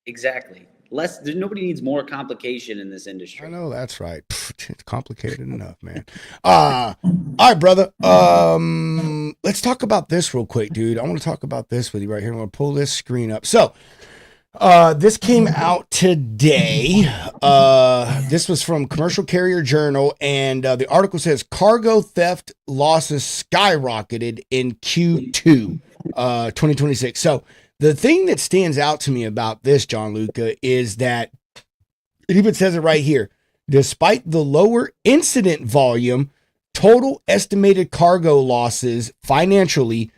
Exactly. Nobody needs more complication in this industry. I know, that's right. It's complicated enough, man. All right, brother. Let's talk about this real quick, dude. I want to talk about this with you right here. I'm going to pull this screen up. So, this came out today. This was from Commercial Carrier Journal, and the article says cargo theft losses skyrocketed in Q2 2026. So the thing that stands out to me about this, Gianluca, is that it even says it right here. Despite the lower incident volume, total estimated cargo losses financially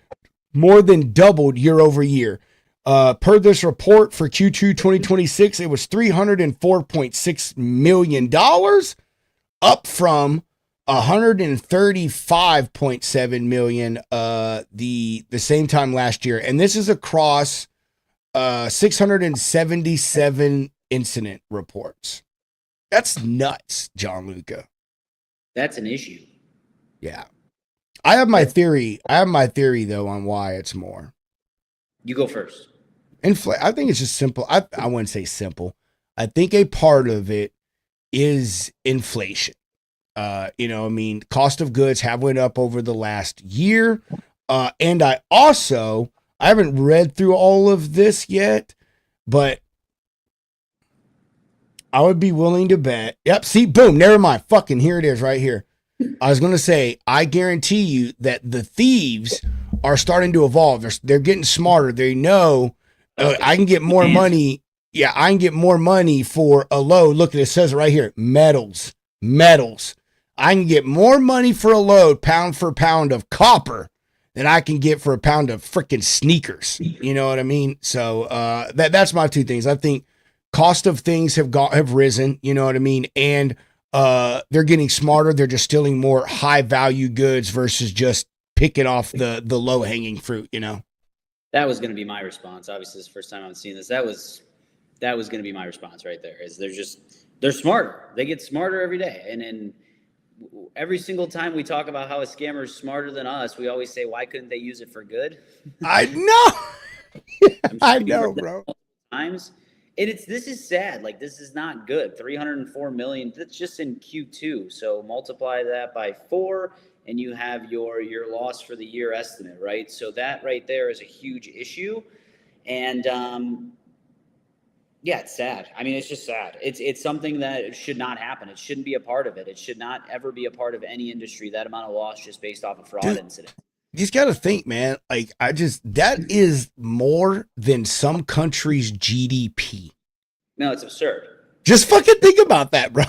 more than doubled year over year. Per this report for Q2 2026, it was $304.6 million, up from $135.7 million the same time last year. And this is across 677 incident reports. That's nuts, Gianluca. That's an issue. Yeah. I have my theory though on why it's more. You go first. I think it's just simple. I wouldn't say simple. I think a part of it is inflation. Cost of goods have went up over the last year. And I haven't read through all of this yet, but I would be willing to bet. Yep. See, boom. Never mind. Fucking here it is right here. I was going to say, I guarantee you that the thieves are starting to evolve. They're getting smarter. They know I can get more money. Yeah, I can get more money for a load. Look, it says it right here. Metals. I can get more money for a load, pound for pound of copper, than I can get for a pound of freaking sneakers. You know what I mean? So that's my two things. I think cost of things have risen. You know what I mean? And they're getting smarter. They're just stealing more high value goods versus just picking off the low hanging fruit. That was going to be my response. Obviously, this is the first time I've seen this. That was going to be my response right there. Is they're smarter. They get smarter every day, and every single time we talk about how a scammer is smarter than us, we always say, why couldn't they use it for good? I know. I know, bro. Times. And this is sad. This is not good. 304 million. That's just in Q2. So multiply that by 4 and you have your loss for the year estimate, right? So that right there is a huge issue. And yeah, it's sad. I mean, it's just sad. It's something that should not happen. It shouldn't be a part of it. It should not ever be a part of any industry, that amount of loss just based off a fraud incident. You just got to think, man. That is more than some countries' GDP. No, it's absurd. Just fucking think about that, bro.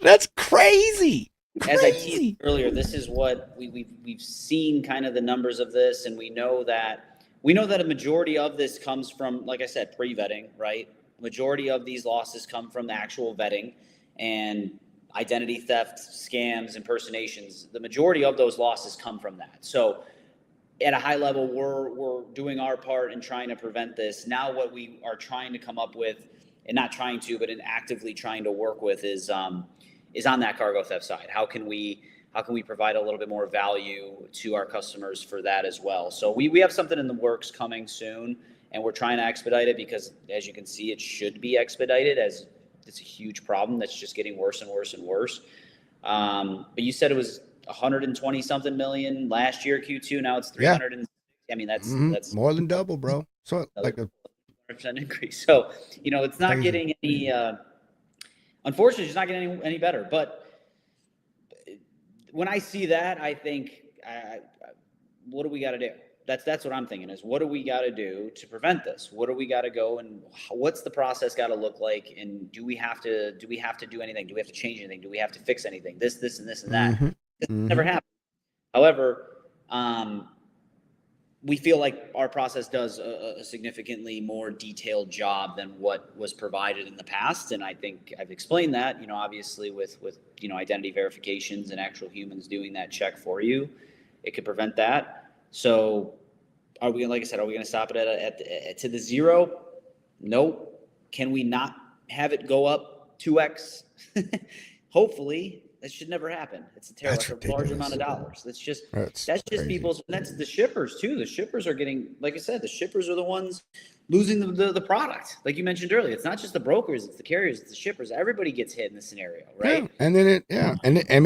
That's crazy. As I teased earlier, this is what we've seen kind of the numbers of this, and we know that a majority of this comes from, like I said, pre-vetting, right? Majority of these losses come from the actual vetting and identity theft, scams, impersonations. The majority of those losses come from that. So at a high level, we're doing our part in trying to prevent this. Now what we are trying to come up with, and not trying to, but in actively trying to work with is on that cargo theft side. How can we provide a little bit more value to our customers for that as well? So we have something in the works coming soon, and we're trying to expedite it because, as you can see, it should be expedited as it's a huge problem that's just getting worse and worse and worse. But you said it was 120 something million last year Q2. Now it's 300. Yeah. I mean, that's more than double, bro. So like a 100% increase. So, it's not crazy. getting any, unfortunately, it's not getting any better. But when I see that, I think, what do we got to do? That's what I'm thinking is, what do we got to do to prevent this? What do we got to go, and what's the process got to look like? And do we have to do anything? Do we have to change anything? Do we have to fix anything? This and this and that. This never happened. However, we feel like our process does a significantly more detailed job than what was provided in the past. And I think I've explained that, obviously with identity verifications and actual humans doing that check for you, it could prevent that. So are we, like I said, are we going to stop it at to the zero? Nope. Can we not have it go up 2x? Hopefully. That should never happen. It's a large amount of dollars. That's just people's. That's the shippers too. The shippers are getting, like I said, the shippers are the ones losing the product. Like you mentioned earlier, it's not just the brokers, it's the carriers, it's the shippers. Everybody gets hit in this scenario, right? Yeah. And then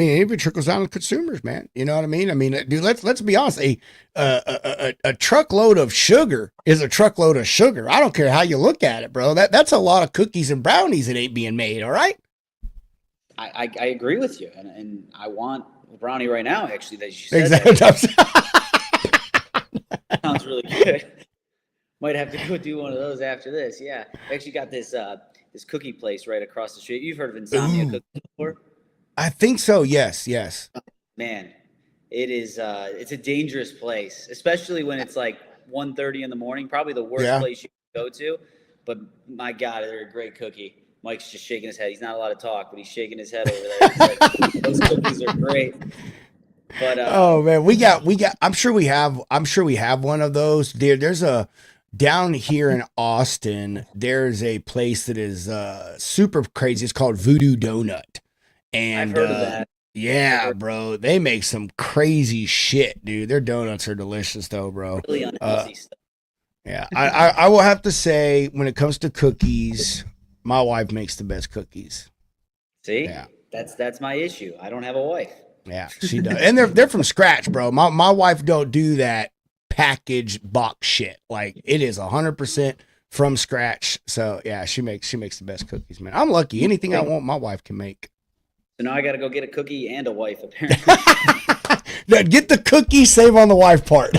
it even trickles down to consumers, man. You know what I mean? I mean, dude, let's be honest. A truckload of sugar is a truckload of sugar. I don't care how you look at it, bro. That's a lot of cookies and brownies that ain't being made. All right. I agree with you, and I want a brownie right now. Actually, that you said exactly. Sounds really good. Might have to go do one of those after this. Yeah, I actually got this cookie place right across the street. You've heard of Insomnia Cookies before? I think so. Yes. Man, it is. It's a dangerous place, especially when it's like 1:30 in the morning. Probably the worst place you can go to. But my God, they're a great cookie. Mike's just shaking his head. He's not allowed to talk, but he's shaking his head over there. He's like, those cookies are great. But oh man, we got. I'm sure we have one of those. There's a down here in Austin. There's a place that is super crazy. It's called Voodoo Donut, and I've heard of that. Yeah, bro, they make some crazy shit, dude. Their donuts are delicious, though, bro. Really unhealthy stuff. Yeah, I will have to say, when it comes to cookies, my wife makes the best cookies. See, yeah. That's my issue. I don't have a wife. Yeah, she does, and they're from scratch, bro. My wife don't do that packaged box shit. Like, it is 100% from scratch. So yeah, she makes the best cookies, man. I'm lucky. Anything I want, my wife can make. So now I got to go get a cookie and a wife, apparently. Get the cookie, save on the wife part.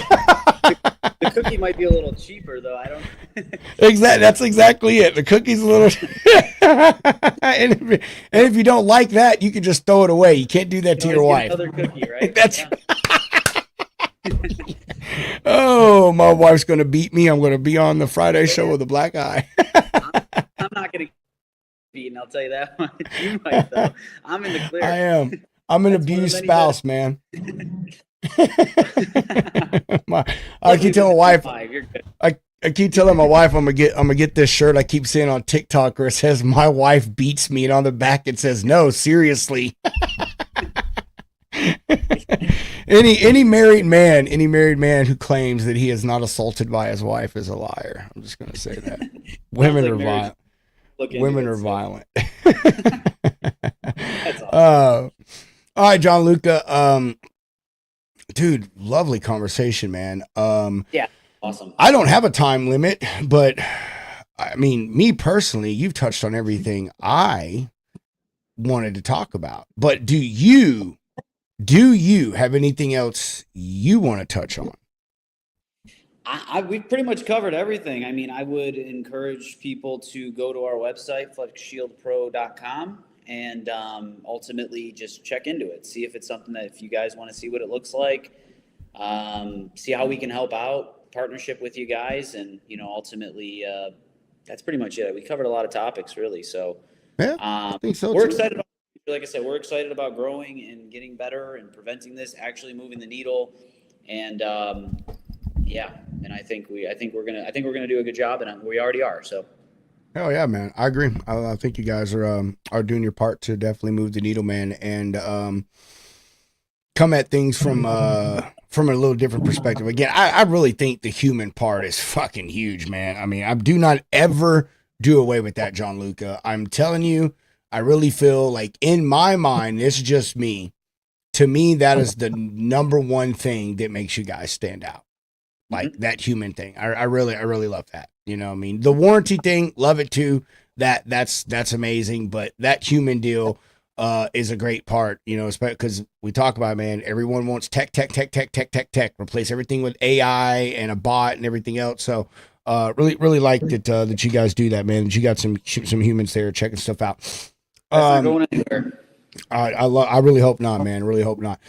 The cookie might be a little cheaper, though. I don't. Exactly. That's exactly it. The cookie's a little. and if you don't like that, you can just throw it away. You can't do that to your wife. Another cookie, right? That's. Oh, my wife's gonna beat me. I'm gonna be on the Friday show with a black eye. I'm not gonna get beaten. I'll tell you that much. You might, though. I'm in the clear. I am. I'm an abused spouse, man. I keep telling my wife. I keep telling my wife I'm gonna get this shirt. I keep seeing on TikTok where it says "My wife beats me," and on the back it says "No, seriously." any married man who claims that he is not assaulted by his wife is a liar. I'm just gonna say that. Women are violent. Women are violent. That's awesome. All right, Gianluca. Dude, lovely conversation, man. Yeah, awesome. I don't have a time limit, but I mean, me personally, you've touched on everything I wanted to talk about. But do you have anything else you want to touch on? We've pretty much covered everything. I mean, I would encourage people to go to our website, FlexShieldPro.com, and ultimately just check into it. See if it's something that, if you guys want to see what it looks like, see how we can help out, partnership with you guys, and ultimately that's pretty much it. We covered a lot of topics, really. So yeah, I think so. We're excited. Like I said, we're excited about growing and getting better and preventing this, actually moving the needle, and yeah. And I think we're gonna do a good job, and we already are. So. Oh yeah, man. I agree. I think you guys are doing your part to definitely move the needle, man, and come at things from a little different perspective. Again, I really think the human part is fucking huge, man. I mean, I do not ever do away with that, Gianluca. I'm telling you, I really feel like in my mind, it's just me. To me, that is the number one thing that makes you guys stand out. Like that human thing. I really love that. You know what I mean? The warranty thing, love it too. That's amazing. But that human deal is a great part, you know, because we talk about, man, everyone wants tech, replace everything with AI and a bot and everything else. So really like that you guys do that, man. That you got some humans there checking stuff out. That's not going anywhere. I really hope not, man. Really hope not.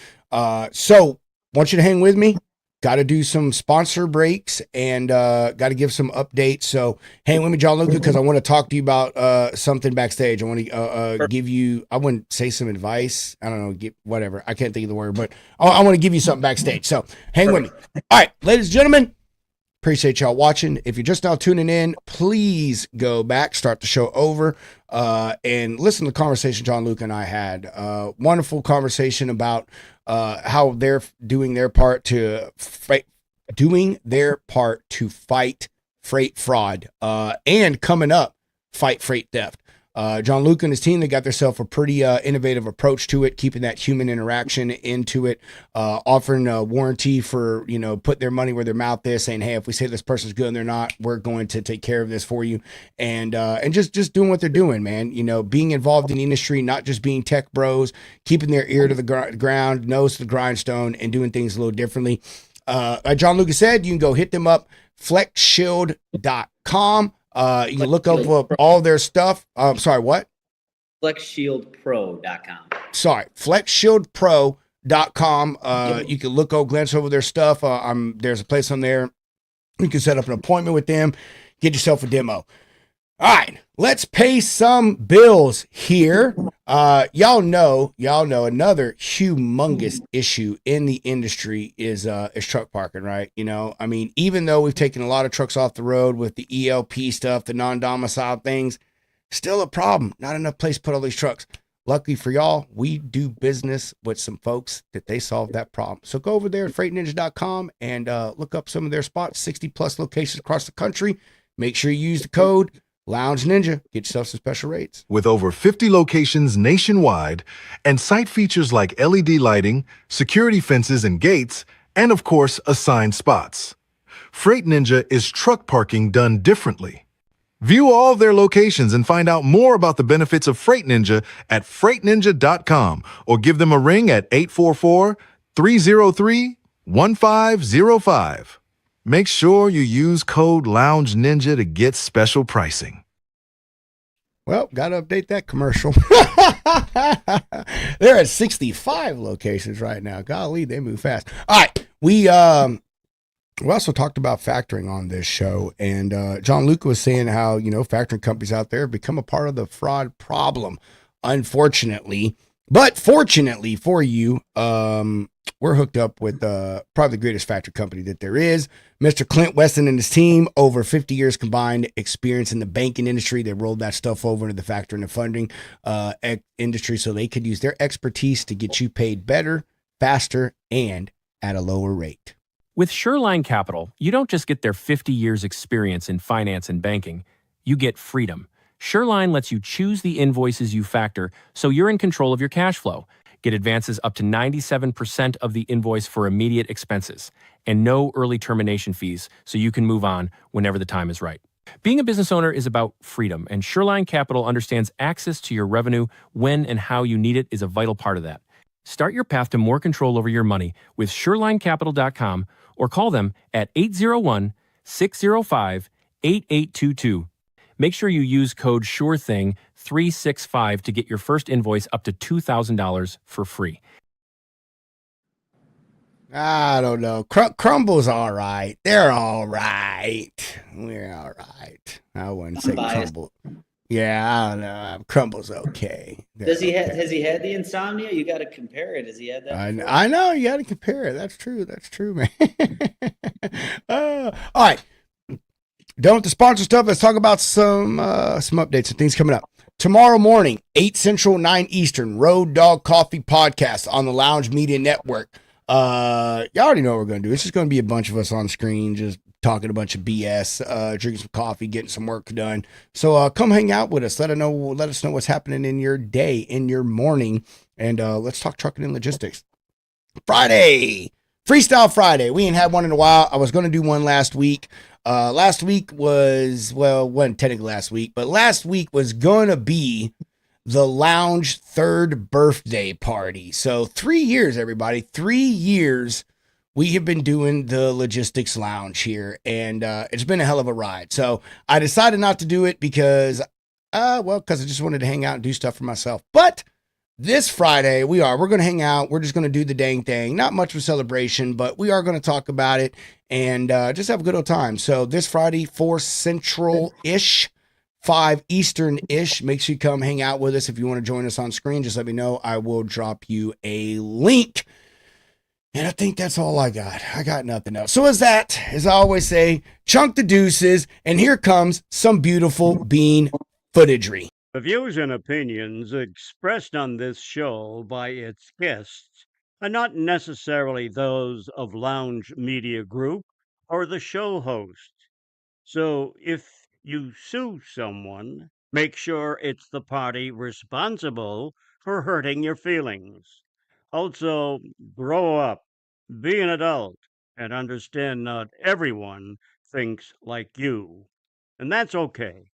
So want you to hang with me. Got to do some sponsor breaks and got to give some updates. So hang with me, Gianluca, because I want to talk to you about something backstage. I want to give you, I wouldn't say some advice. I don't know, whatever. I can't think of the word, but I want to give you something backstage. So hang with me. All right, ladies and gentlemen, appreciate y'all watching. If you're just now tuning in, please go back, start the show over, and listen to the conversation Gianluca and I had. Wonderful conversation about how they're doing their part to fight freight fraud, and coming up, fight freight theft. Gianluca and his team, they got themselves a pretty innovative approach to it, keeping that human interaction into it, offering a warranty for, you know, put their money where their mouth is, saying, hey, if we say this person's good and they're not, we're going to take care of this for you. And just doing what they're doing, man. You know, being involved in the industry, not just being tech bros, keeping their ear to the ground, nose to the grindstone, and doing things a little differently. Like Gianluca said, you can go hit them up, FlexShield.com. You can look up all their stuff. Sorry, what? FlexShieldPro.com. Sorry, FlexShieldPro.com. You can glance over their stuff. There's a place on there. You can set up an appointment with them, get yourself a demo. All right, let's pay some bills here. Y'all know another humongous issue in the industry is truck parking, right? You know, I mean, even though we've taken a lot of trucks off the road with the ELP stuff, the non-domiciled things, still a problem. Not enough place to put all these trucks. Luckily for y'all, we do business with some folks that they solve that problem. So go over there at freightninja.com and look up some of their spots, 60 plus locations across the country. Make sure you use the code Lounge Ninja, get yourself some special rates. With over 50 locations nationwide and site features like LED lighting, security fences and gates, and of course, assigned spots. Freight Ninja is truck parking done differently. View all of their locations and find out more about the benefits of Freight Ninja at freightninja.com or give them a ring at 844-303-1505. Make sure you use code Lounge Ninja to get special pricing. Well, got to update that commercial. They're at 65 locations right now. Golly, they move fast. All right, we also talked about factoring on this show, and Gianluca was saying how, you know, factoring companies out there have become a part of the fraud problem, unfortunately. But fortunately for you, we're hooked up with probably the greatest factor company that there is, Mr. Clint Weston and his team. Over 50 years combined experience in the banking industry. They rolled that stuff over into the factoring and funding industry so they could use their expertise to get you paid better, faster, and at a lower rate. With Sureline Capital, you don't just get their 50 years experience in finance and banking, you get freedom. Sureline lets you choose the invoices you factor so you're in control of your cash flow. Get advances up to 97% of the invoice for immediate expenses, and no early termination fees so you can move on whenever the time is right. Being a business owner is about freedom, and Sureline Capital understands access to your revenue when and how you need it is a vital part of that. Start your path to more control over your money with SurelineCapital.com or call them at 801-605-8822. Make sure you use code SURETHING365 to get your first invoice up to $2,000 for free. I don't know. Crumble's all right. They're all right. We're all right. I wouldn't say Crumble. Yeah, I don't know. Crumble's okay. Has he had the insomnia? You got to compare it. Has he had that? I know. You got to compare it. That's true, man. All right. Done with the sponsor stuff. Let's talk about some updates and things coming up. Tomorrow morning, 8 Central, 9 Eastern, Road Dog Coffee Podcast on the Lounge Media Network. You already know what we're going to do. It's just going to be a bunch of us on screen just talking a bunch of BS, drinking some coffee, getting some work done. So come hang out with us. Let us know what's happening in your day, in your morning, and let's talk trucking and logistics. Friday, Freestyle Friday. We ain't had one in a while. I was going to do one last week. Last week was, well, wasn't technically last week, but last week was going to be the Lounge third birthday party. So 3 years, everybody, 3 years we have been doing the Logistics Lounge here, and it's been a hell of a ride. So I decided not to do it because I just wanted to hang out and do stuff for myself. But this Friday, we're going to hang out. We're just going to do the dang thing. Not much of a celebration, but we are going to talk about it and just have a good old time. So this Friday, 4 Central-ish, 5 Eastern-ish. Make sure you come hang out with us. If you want to join us on screen, just let me know. I will drop you a link. And I think that's all I got. I got nothing else. So as I always say, chunk the deuces, and here comes some beautiful bean footagery. The views and opinions expressed on this show by its guests are not necessarily those of Lounge Media Group or the show host. So if you sue someone, make sure it's the party responsible for hurting your feelings. Also, grow up, be an adult, and understand not everyone thinks like you. And that's okay.